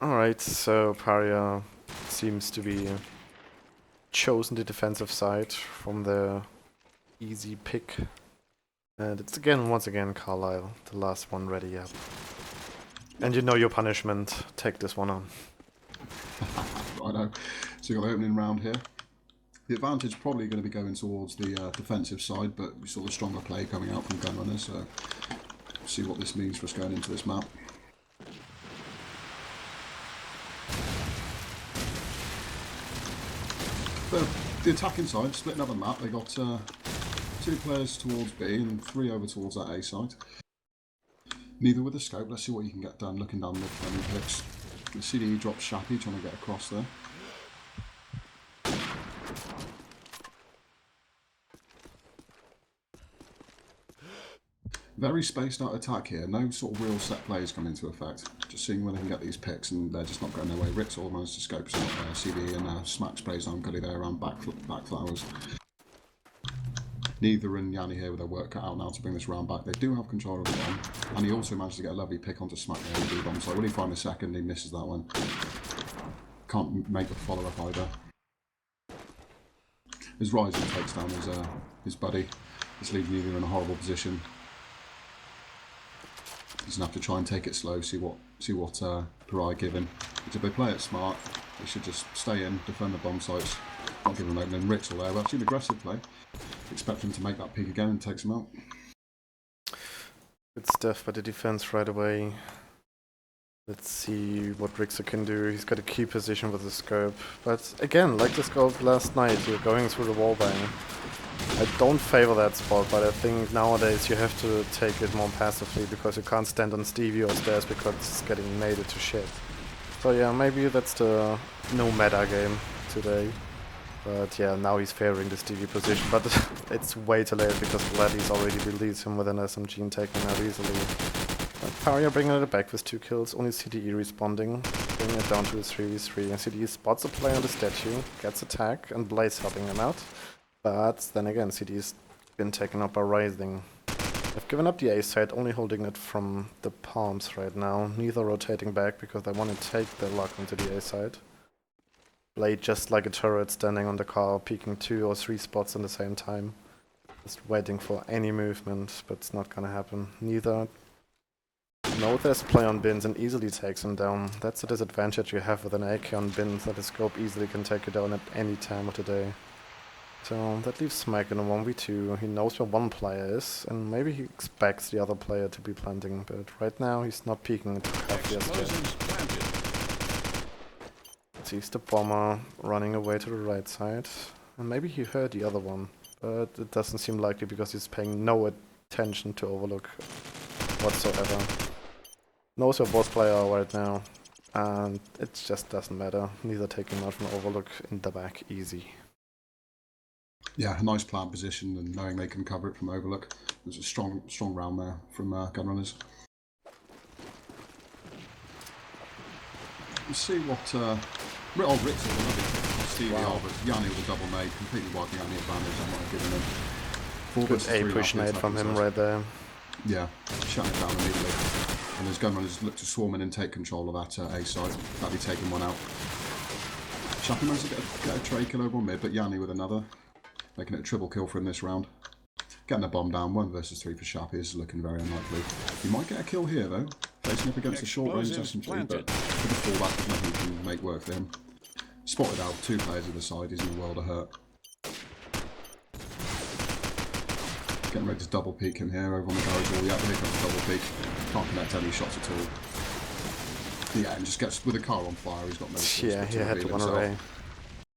Alright, so Paria seems to be chosen the defensive side from the easy pick. And it's once again Carlisle, the last one ready up. And you know your punishment, take this one on. I know. So you've got the opening round here. The advantage is probably going to be going towards the defensive side, but we saw the stronger play coming out from GUNRUNNERS, so see what this means for us going into this map. The attacking side, splitting up the map, they got 2 players towards B and 3 over towards that A side. Neither with the scope. Let's see what you can get done looking down mid-friendly picks. The CDE drops Shappy trying to get across there. Very spaced out attack here, no sort of real set plays come into effect. Just seeing when they can get these picks and they're just not going their way. Rick's all managed to scope out CDE and Smack sprays on Gully there around back flowers. Neither and Yanni here with their work cut out now to bring this round back. They do have control of the bomb, and he also managed to get a lovely pick onto Smack there with the bomb. So when he finds a second, he misses that one. Can't make the follow-up either. His Rising takes down his buddy. This leaves Neither in a horrible position. He's gonna have to try and take it slow, see what Paria give him. Because if they play it smart, they should just stay in, defend the bomb sites, not give them an opening. Rick's all there. Well, actually, an aggressive play. Expect him to make that peak again and takes him out. Good stuff by the defense right away. Let's see what Rixer can do. He's got a key position with the scope. But again, like the scope last night, you're going through the wallbang. I don't favor that spot, but I think nowadays you have to take it more passively because you can't stand on Stevie or stairs because it's getting mated to shit. So yeah, maybe that's the no meta game today. But yeah, now he's favoring the Stevie position, but it's way too late because Vladdy's already released him with an SMG and taking him out easily. Paria bringing it back with 2 kills, only CDE responding, bringing it down to a 3v3. And CDE spots a play on the statue, gets attack, and Blade's helping him out. But then again, CDE's been taken up by Rising. They've given up the A side, only holding it from the palms right now, neither rotating back because they want to take the luck into the A side. Blade just like a turret standing on the car, peeking 2 or 3 spots at the same time. Just waiting for any movement, but it's not gonna happen. Neither knows there's play on Bins and easily takes him down. That's the disadvantage you have with an AK on Bins, that the scope easily can take you down at any time of the day. So that leaves Smike in a 1v2. He knows where one player is, and maybe he expects the other player to be planting, but right now he's not peeking into Cuff yet. Explosions planted. Sees the bomber running away to the right side, and maybe he heard the other one, but it doesn't seem likely because he's paying no attention to Overlook whatsoever. Knows where both players are right now, and it just doesn't matter. Neither taking out from Overlook in the back easy. Yeah, a nice plant position and knowing they can cover it from Overlook. There's a strong round there from Gunrunners. Let's see what Rick's with another Stevie Wow. but Yanni with a double nade, completely wiping out the advantage. I'm not giving him. 4 Good versus A 3 push left nade is from him nothing, so- right there. Yeah, shutting it down immediately. And as Gunrunners look to swarm in and take control of that A side, that'll be taking one out. Shappy managed to get a trade kill over on mid, but Yanni with another, making it a triple kill for him this round. Getting the bomb down, 1 versus 3 for Shappy is looking very unlikely. He might get a kill here though, facing up against a short range Explosives SMG, but planted. with the fallback, there's nothing he can make work for him. Spotted out, 2 players either side, he's in a world of hurt. Getting ready to double peek him here over on the garage wall. Yeah, here comes the double peek. Can't connect any shots at all. Yeah, and just gets with the car on fire. He's got no choice Yeah, but he had to reveal run himself. away.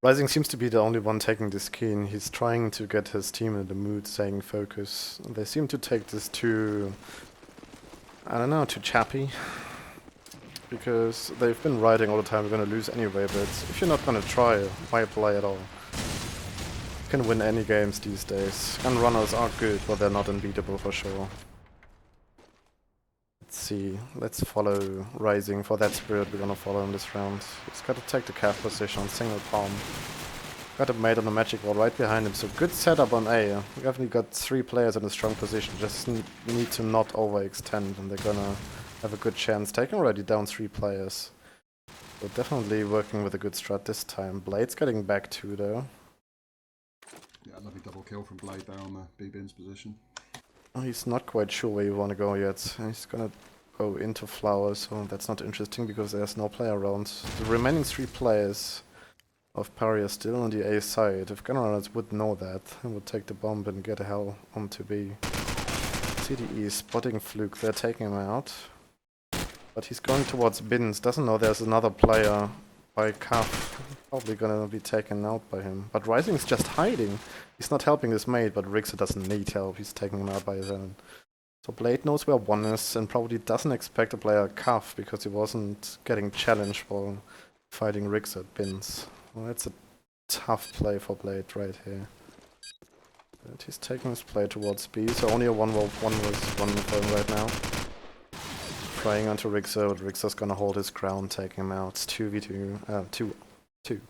Rising seems to be the only one taking this key, and he's trying to get his team in the mood, saying focus. They seem to take this too, I don't know, too chappy. Because they've been riding all the time, we're gonna lose anyway, but if you're not gonna try, why play at all? You can win any games these days. Gunrunners are good, but they're not unbeatable for sure. Let's see, let's follow Rising. For that spirit we're gonna follow in this round. He's gotta take the calf position on single palm. Got a mate on the magic wall right behind him, so good setup on A. We definitely got 3 players in a strong position, just need to not overextend and they're gonna have a good chance. Taking already down 3 players. So definitely working with a good strat this time. Blade's getting back 2 though. Yeah, lovely double kill from Blade there on the B-Bins position. Oh, he's not quite sure where you want to go yet. He's gonna go into Flower, so that's not interesting because there's no player around. The remaining 3 players of Paria still on the A side. If Gunrunners would know that, they would take the bomb and get the hell onto B. CDE is spotting Fluke, they're taking him out. But he's going towards Bins, doesn't know there's another player by Cuff. Probably gonna be taken out by him. But Rising's just hiding. He's not helping his mate, but Rixer doesn't need help. He's taking him out by his own. So Blade knows where 1 is and probably doesn't expect to play a Cuff because he wasn't getting challenged for fighting Rixer at Bins. Well, that's a tough play for Blade right here. But he's taking his play towards B, so only a 1v1 for him right now. Trying onto Rixer, but Rixer's gonna hold his ground, taking him out. It's 2v2, 2.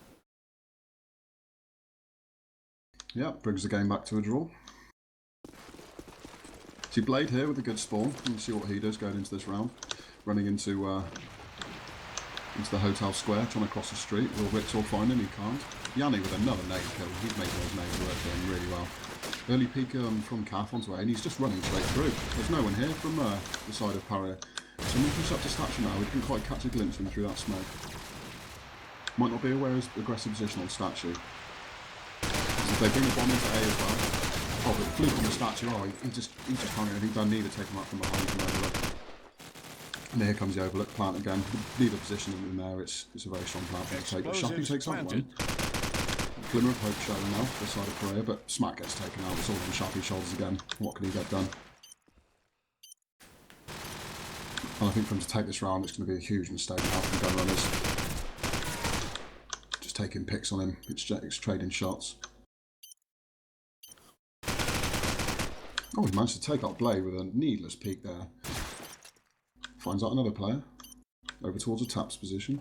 Yeah, brings the game back to a draw. See Blade here with a good spawn. You can see what he does going into this round. Running into the hotel square, trying to cross the street. Will Rixor find him? He can't. Yanni with another nade kill. He's making those nades work for him really well. Early peek from Calf onto A, and he's just running straight through. There's no one here from the side of Paria. So when he comes up to statue now, we can quite catch a glimpse of him through that smoke. Might not be aware of his aggressive position on statue. If they bring the bomb into A as well. Oh, but the fluke on the statue, he just can't get anything done, neither take him up from behind from overlook. And here comes the overlook plant again. Neither position in there, it's a very strong plant for the take. But Shappy takes that one. Glimmer of hope showing now for the side of Paria, but Smack gets taken out. It's all on Shappy's shoulders again. What can he get done? And I think for him to take this round, it's going to be a huge mistake now from Gunrunners. Just taking picks on him, it's trading shots. Oh, he managed to take out Blade with a needless peek there. Finds out another player. Over towards a taps position.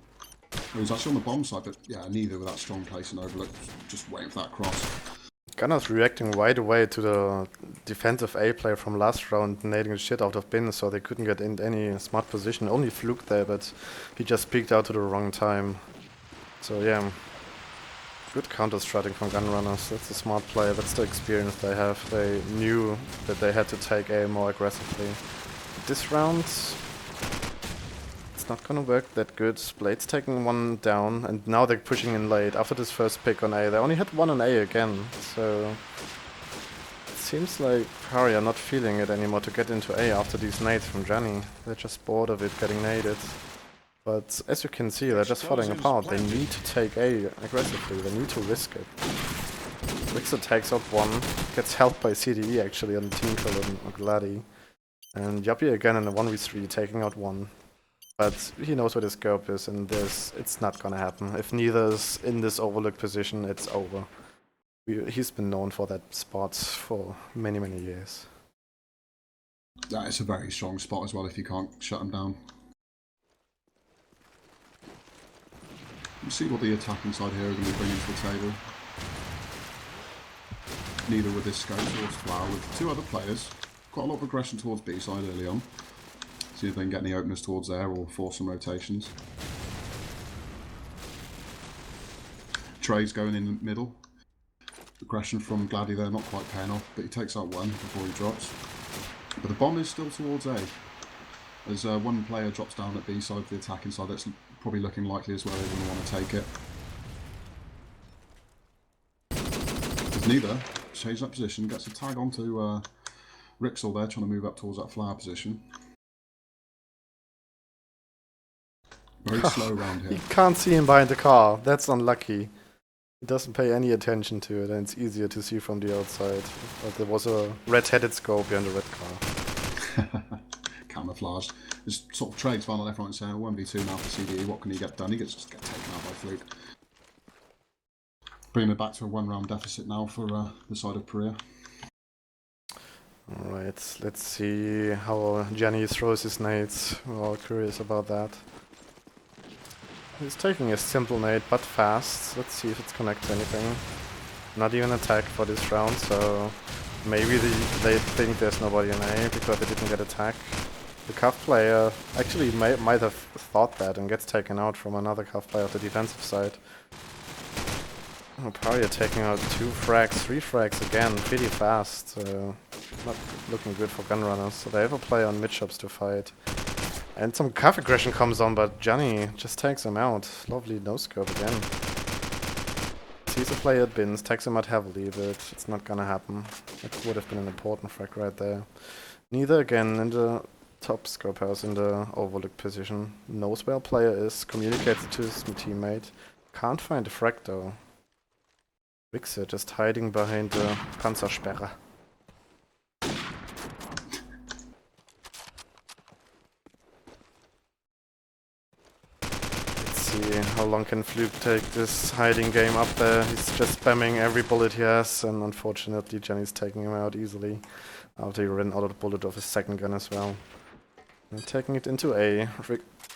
Oh, he's actually on the bomb side, but yeah, neither with that strong place and overlook. Just waiting for that cross. Gunner's reacting right away to the defensive A play from last round, nailing the shit out of Bin, so they couldn't get in any smart position. Only Fluke there, but he just peeked out to the wrong time. So yeah, good counter-stratting from Gunrunners. That's a smart play, that's the experience they have. They knew that they had to take A more aggressively. This round, it's not gonna work that good. Blade's taking one down, and now they're pushing in late. After this first pick on A, they only had one on A again, so it seems like Paria are not feeling it anymore to get into A after these nades from Johnny. They're just bored of it getting naded. But as you can see, they're just falling apart. They need to take A aggressively, they need to risk it. Rixer takes out one, gets helped by CDE actually on the team kill on Gladi. And Yuppie again in a 1v3 taking out one. But he knows what his scope is, and it's not gonna happen. If neither's in this overlook position, it's over. He's been known for that spot for many, many years. That is a very strong spot as well if you can't shut him down. Let's see what the attacking side here are going to be bringing to the table. Neither with this scope towards Flower, with two other players. Quite a lot of aggression towards B side early on. See if they can get any openers towards there or force some rotations. Trey's going in the middle. Aggression from Gladi there, not quite paying off, but he takes out one before he drops. But the bomb is still towards A. As one player drops down at B side for the attacking side, that's probably looking likely as well. They're going to want to take it. With neither, changes that position, gets a tag onto Rixel there, trying to move up towards that flower position. Very slow round here. You can't see him behind the car, that's unlucky. He doesn't pay any attention to it, and it's easier to see from the outside. But there was a red-headed scope behind the red car. Camouflaged. There's sort of trades final left, right and centre. 1v2 now for CDE. What can he get done? He gets just get taken out by Fluke. Bringing it back to a one-round deficit now for the side of Paria. Alright, let's see how Jenny throws his nades. We're all curious about that. He's taking a simple nade, but fast. Let's see if it connects anything. Not even attacked for this round, so maybe they think there's nobody in A because they didn't get attacked. The Cuff player actually might have thought that and gets taken out from another Cuff player of the defensive side. Oh, Paria taking out 2 frags, 3 frags again, pretty fast. Not looking good for Gunrunners. So they have a player on mid-shops to fight. And some Cuff aggression comes on, but Johnny just takes him out. Lovely no-scope again. Sees a player at bins, takes him out heavily, but it's not gonna happen. It would have been an important frag right there. Neither again in the top scope house in the overlook position. Knows where a player is, communicates it to his teammate. Can't find a frag though. Wixer just hiding behind the Panzersperre. Let's see how long can Fluke take this hiding game up there. He's just spamming every bullet he has, and unfortunately Jenny's taking him out easily after he ran out of the bullet of his second gun as well. And taking it into A.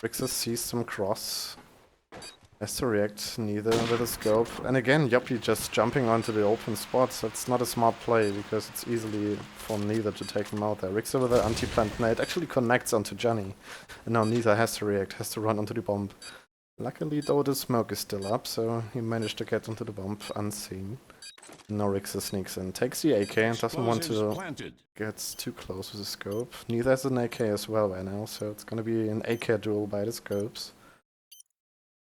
Rixer sees some cross. Has to react, neither with a scope. And again, Yuppie just jumping onto the open spots. That's not a smart play, because it's easily for neither to take him out there. Rixer with an anti-plant nade actually connects onto Johnny. And now neither has to react, has to run onto the bomb. Luckily though the smoke is still up, so he managed to get onto the bomb unseen. Norixer sneaks in, takes the AK and doesn't want Explosives to planted. get too close with the scope. Neither has an AK as well right now, so it's gonna be an AK duel by the scopes.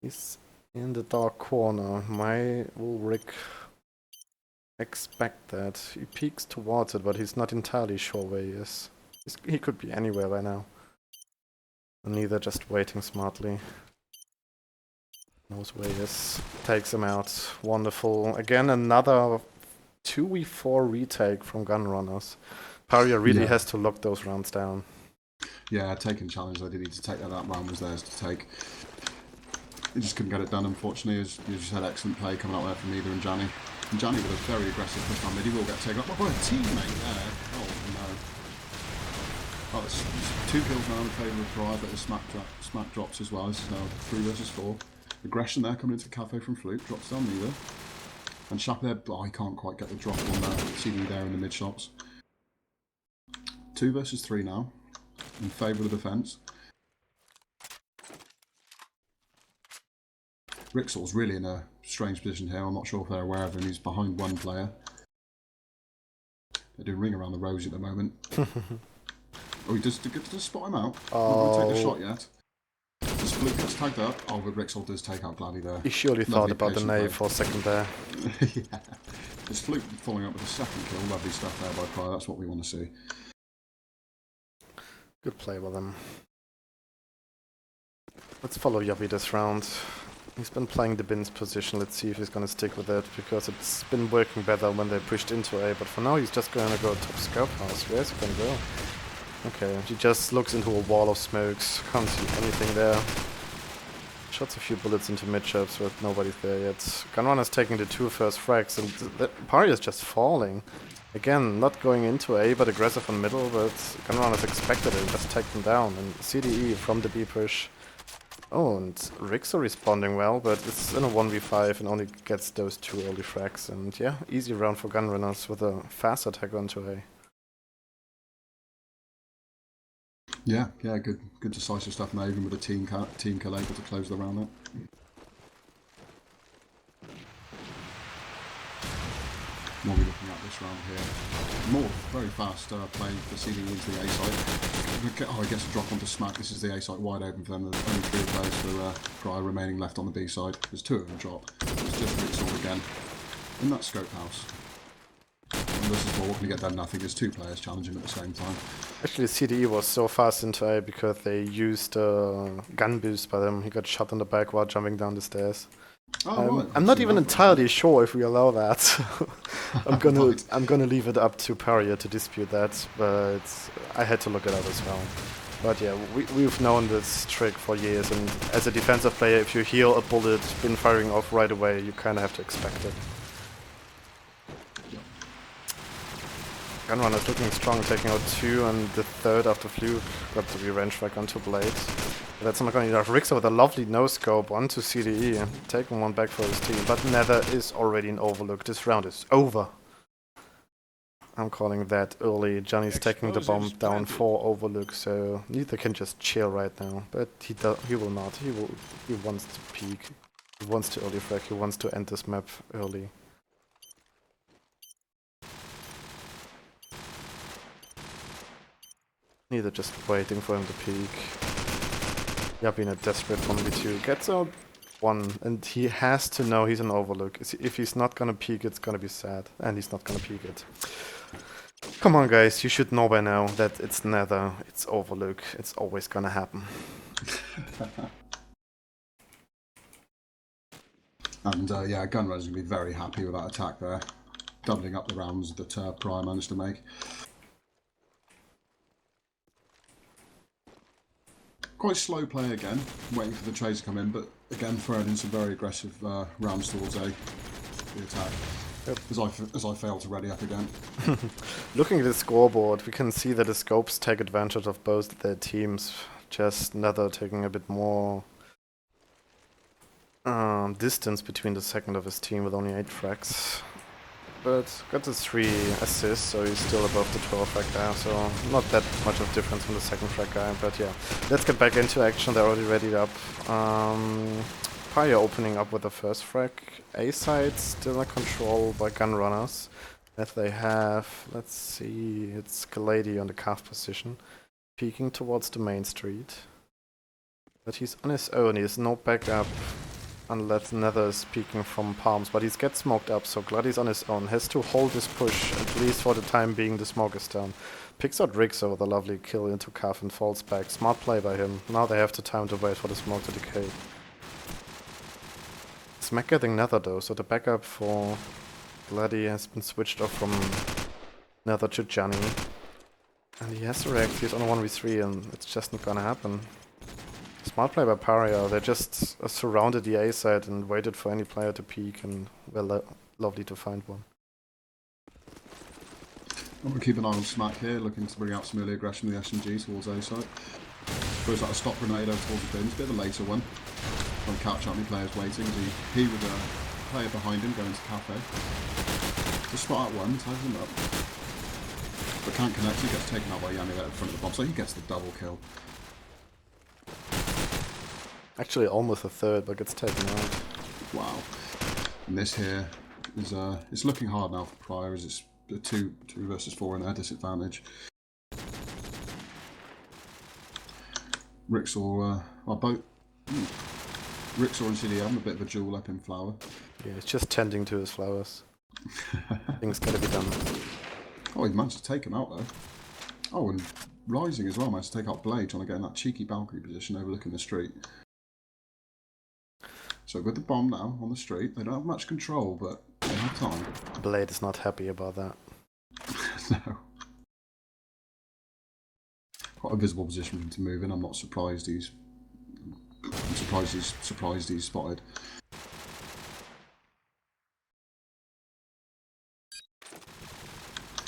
He's in the dark corner. Will Rick expect that? He peeks towards it, but he's not entirely sure where he is. He could be anywhere right now. And neither just waiting smartly. Knows where he is. Takes him out. Wonderful. Again, another 2v4 retake from Gunrunners. Paria really has to lock those rounds down. Yeah, taking challenge, they did need to take that. That round was theirs to take. They just couldn't get it done, unfortunately. As you just had excellent play coming out there from either and Johnny. And Johnny with a very aggressive push on mid. He will get taken up by a teammate there. Oh no. Oh, it's 2 kills now in favour of Paria, but the smack drops as well. This is now 3 versus 4. Aggression there coming into the cafe from Fluke. Drops down neither. And Shap there, oh, he can't quite get the drop on CD there in the mid shots. 2 versus 3 now. In favour of the defence. Rixel's really in a strange position here. I'm not sure if they're aware of him. He's behind one player. They're doing ring around the rosy at the moment. Oh, he does spot him out. Oh. Not going to take the shot yet. This Fluke gets tagged up. Oh, but Rixel does take out Gladdy there. He surely thought about the nade for a second there. Yeah. This Fluke following up with a second kill. Lovely stuff there by Paria. That's what we want to see. Good play with him. Let's follow Yabi this round. He's been playing the bins position. Let's see if he's gonna stick with it, because it's been working better when they pushed into A, but for now he's just gonna go top scope house. Where's he gonna go? Okay, he just looks into a wall of smokes. Can't see anything there. Shots a few bullets into mid-shops, but nobody's there yet. Gunrunner's taking the 2 first frags, and Paria's just falling. Again, not going into A, but aggressive on middle, but Gunrunners expected it and just take them down. And CDE from the B push. Oh, and Rixo responding well, but it's in a 1v5 and only gets those 2 early frags. And yeah, easy round for Gunrunners with a fast attack onto A. Yeah, good decisive stuff now, even with a team kill able to close the round out. What are we looking at this round here? More very fast play for CD into the A site. Oh, he gets a drop onto Smack. This is the A site wide open for them. There's only 3 players for Paria remaining left on the B side. There's 2 of them drop. It's just Rixel again in that scope house. And this is what can get done nothing. There's 2 players challenging at the same time. Actually, CDE was so fast into A because they used gun boost by them. He got shot in the back while jumping down the stairs. Oh, right. I'm not even entirely sure if we allow that. I'm gonna leave it up to Paria to dispute that, but I had to look it up as well. But yeah, we've known this trick for years, and as a defensive player, if you hear a bullet been firing off right away, you kind of have to expect it. Gunrunner's looking strong, taking out 2, and the 3rd after Fluke got the revenge back onto Blade. But that's not going to enough. Rixo with a lovely no-scope onto CDE, taking 1 back for his team. But Nether is already an overlook. This round is over. I'm calling that early. Johnny's taking the bomb down for overlook, so neither can just chill right now. But he will not. He wants to peek. He wants to early frag. He wants to end this map early. Neither just waiting for him to peek. Yabi in a desperate 1v2. Gets out 1, and he has to know he's an overlook. If he's not gonna peek, it's gonna be sad. And he's not gonna peek it. Come on guys, you should know by now that it's Nether, it's overlook. It's always gonna happen. And yeah, Gunrunner's going to be very happy with that attack there. Doubling up the rounds that Paria managed to make. Quite slow play again, waiting for the trades to come in, but again throwing in some very aggressive rounds towards A, the attack. Yep. As I fail to ready up again. Looking at the scoreboard, we can see that the scopes take advantage of both their teams. Just Nether taking a bit more distance between the second of his team with only 8 frags. but got the 3 assists, so he's still above the 12 frag guy, so not that much of difference from the second frag guy, but yeah. Let's get back into action, they're already readied up. Paria opening up with the first frag. A side still in control by Gunrunners, as they have, let's see, it's Glady on the calf position, peeking towards the main street. But he's on his own, he has no backup unless Nether is peeking from palms, but he's gets smoked up, so Glady's on his own, has to hold his push, at least for the time being the smoke is down. Picks out Rixo with a lovely kill into calf and falls back, smart play by him, now they have the time to wait for the smoke to decay. Smack getting Nether though, so the backup for Glady has been switched off from Nether to Johnny. And he has to react, he's on a 1v3 and it's just not gonna happen. Smart play by Paria, they just surrounded the A side and waited for any player to peek and were lovely to find one. I'm going to keep an eye on Smack here, looking to bring out some early aggression with the SMG towards A side. Throws out a stop grenade over towards the bins, bit of a later one. Trying to catch out any players waiting, he with a player behind him going to Cafe. Just spot out one, ties him up. But can't connect, he gets taken out by Yanni there in front of the bomb, so he gets the double kill. Actually almost a third, but gets taken out. Wow. And this here is it's looking hard now for Paria as it's a 2 versus 4 in their disadvantage. Rixor, both Rixor and CDM, a bit of a duel up in Flower. Yeah, he's just tending to his flowers. Things gotta be done. Oh, he managed to take him out though. Oh, and Rising as well managed to take out Blade, trying to get in that cheeky balcony position overlooking the street. So with the bomb now on the street, they don't have much control, but they have time. Blade is not happy about that. No. Quite a visible position for him to move in. I'm not surprised he's spotted.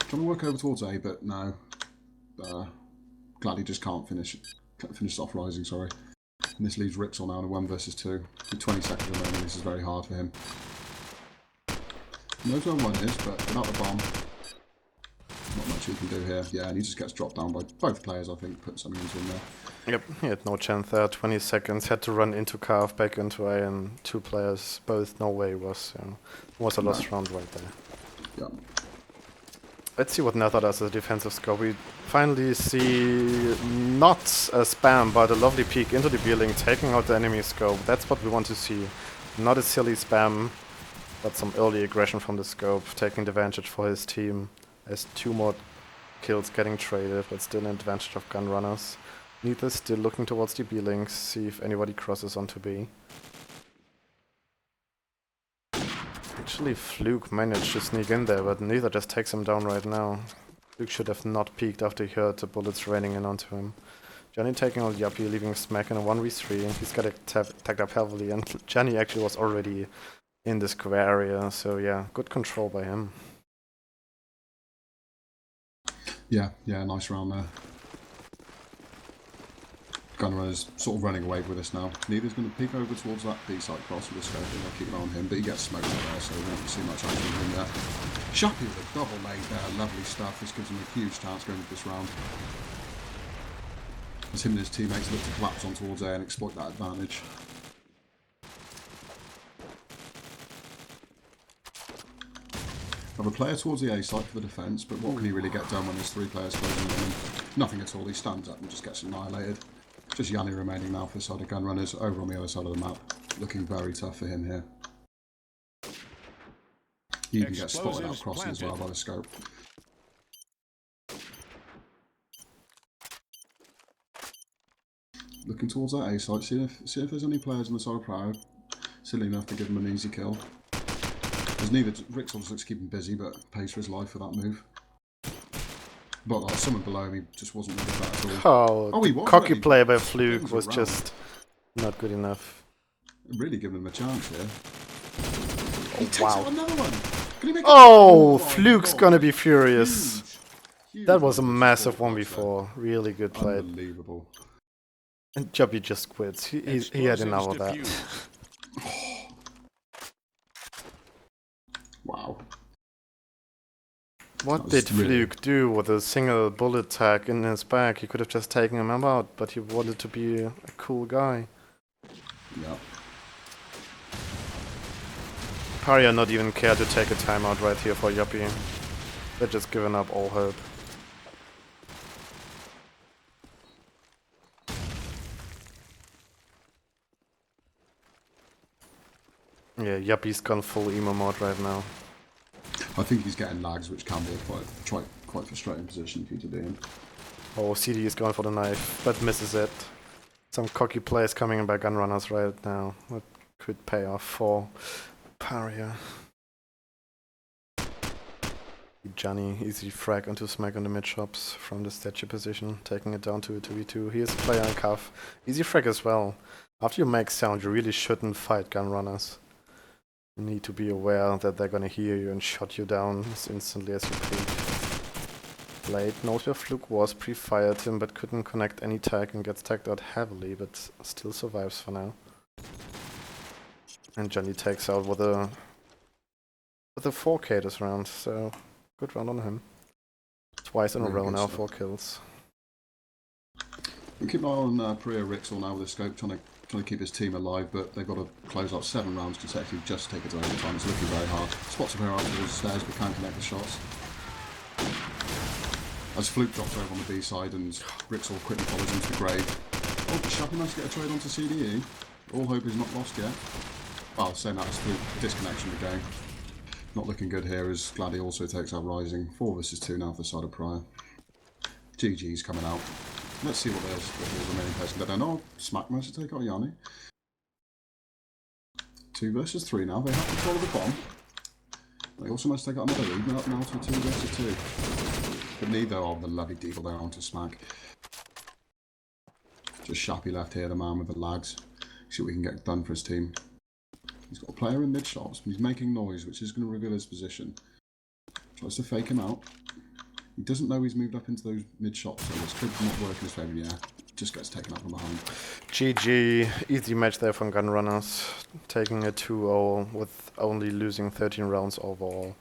Trying to work over towards A, but no. Glad he just can't finish off Rising, sorry. And this leaves Rixel now in a 1 versus 2. With 20 seconds remaining, this is very hard for him. Knows where 1 is, but without the bomb, not much he can do here. Yeah, and he just gets dropped down by both players, I think, put something into him there. Yep, he had no chance there, 20 seconds, had to run into calf, back into A, and 2 players, both no way was a lost round right there. Yeah. Let's see what Nether does as a defensive scope. We finally see not a spam, but a lovely peek into the building, taking out the enemy scope. That's what we want to see. Not a silly spam, but some early aggression from the scope, taking advantage for his team. As 2 more kills getting traded, but still an advantage of Gunrunners. Neither still looking towards the B-links, see if anybody crosses onto B. Actually, Fluke managed to sneak in there, but neither just takes him down right now. Fluke should have not peeked after he heard the bullets raining in onto him. Johnny taking out Yuppie, leaving Smack in a 1v3, and he's got tagged up heavily, and Johnny actually was already in the square area, so yeah, good control by him. Yeah, nice round there. Gunrunner's sort of running away with us now. Neither's going to peek over towards that B-side cross with a scope, and they'll keep an eye on him, but he gets smoked out there, so we won't see much action from him there. Shappy with a double nade there, lovely stuff. This gives him a huge chance going into this round. As him and his teammates look to collapse on towards A and exploit that advantage. Have a player towards the A side for the defence, but what can he really get done when there's 3 players closing on him? Nothing at all, he stands up and just gets annihilated. Just Yanni remaining now for the side of Gunrunners, over on the other side of the map. Looking very tough for him here. He even gets spotted out crossing as well by the scope. Looking towards that A site, see if there's any players on the side of Paria silly enough to give him an easy kill. There's neither Rixel just looks to keep him busy, but pays for his life for that move. But like, someone below him, he just wasn't ready for that at all. Oh, he the was cocky ready. play by Fluke was around. just not good enough. Really giving him a chance here. Oh, He takes wow. out another one. Can he make Oh, my Fluke's God. gonna be furious. Huge That was a one, massive support 1v4. Really good play. Unbelievable. And Juppy just quits. He had enough of that. Explosives defused. Wow. What That was did really- Fluke do with a single bullet tag in his back? He could have just taken him out, but he wanted to be a cool guy. Yeah. Paria not even care to take a timeout right here for Yuppie. They're just giving up all hope. Yeah, Yuppie's gone full emo mode right now. I think he's getting lags, which can be a quite frustrating position for you to be in. Oh, CD is going for the knife, but misses it. Some cocky plays coming in by Gunrunners right now. That could pay off for Paria. Johnny, easy frag onto Smack on the mid shops from the statue position, taking it down to a 2v2. Here's a player on cuff. Easy frag as well. After you make sound, you really shouldn't fight Gunrunners. You need to be aware that they're gonna hear you and shot you down as instantly as you peek. Blade knows where Fluke was, pre-fired him but couldn't connect any tag and gets tagged out heavily, but still survives for now. And Johnny takes out with a 4K this round, so good round on him. Twice in a Really row good now, stuff. 4 kills. We keep an eye on Paria Rixel now with the scope, trying to keep his team alive, but they've got to close out 7 rounds consecutive just to take it to overtime. It's looking very hard. Spots him here out towards the stairs, but can't connect the shots. As Fluke drops over on the B side and Rixel quickly follows into the grave. Oh, Shappy managed to get a trade onto CDE. All hope is not lost yet. Oh, saying that as Fluke disconnection of the game. Not looking good here as Gladdy also takes out Rising. 4 versus 2 now for the side of Paria. GG's coming out. Let's see what the remaining person did. Oh, Smack managed to take out Yanni. 2 versus 3 now. They have control of the bomb. They also managed to take out another lead. Now to a 2 versus 2. But neither of them levied deagle down to Smack. Just Shappy left here, the man with the lags. See what we can get done for his team. He's got a player in mid shots, but he's making noise, which is going to reveal his position. Tries to fake him out. He doesn't know he's moved up into those mid shots, so this could not work in his favour. Yeah, just gets taken up from behind. GG, easy match there from Gunrunners, taking a 2-0 with only losing 13 rounds overall.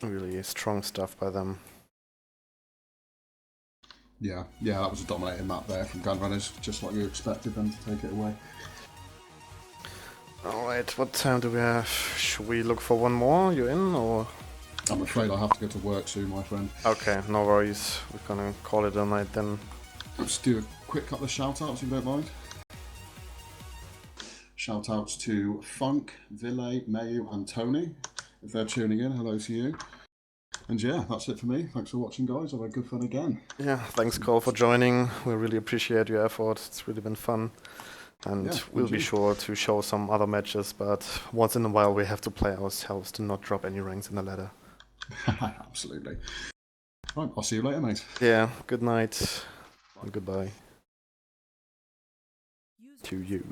Really strong stuff by them. Yeah, that was a dominating map there from Gunrunners, just like you expected them to take it away. Alright, what time do we have? Should we look for one more? You in or? I'm afraid I have to go to work soon, my friend. Okay, no worries. We're gonna call it a night then. Let's do a quick couple of shout-outs, if you don't mind. Shout-outs to Funk, Ville, Mayu and Tony. If they're tuning in, hello to you. And yeah, that's it for me. Thanks for watching, guys. I've had good fun again. Yeah, thanks Cole for joining. We really appreciate your effort. It's really been fun. And Yeah, we'll be indeed. sure to show some other matches, but once in a while we have to play ourselves to not drop any ranks in the ladder. Absolutely. Right, I'll see you later, mate. Yeah, good night and goodbye User to you.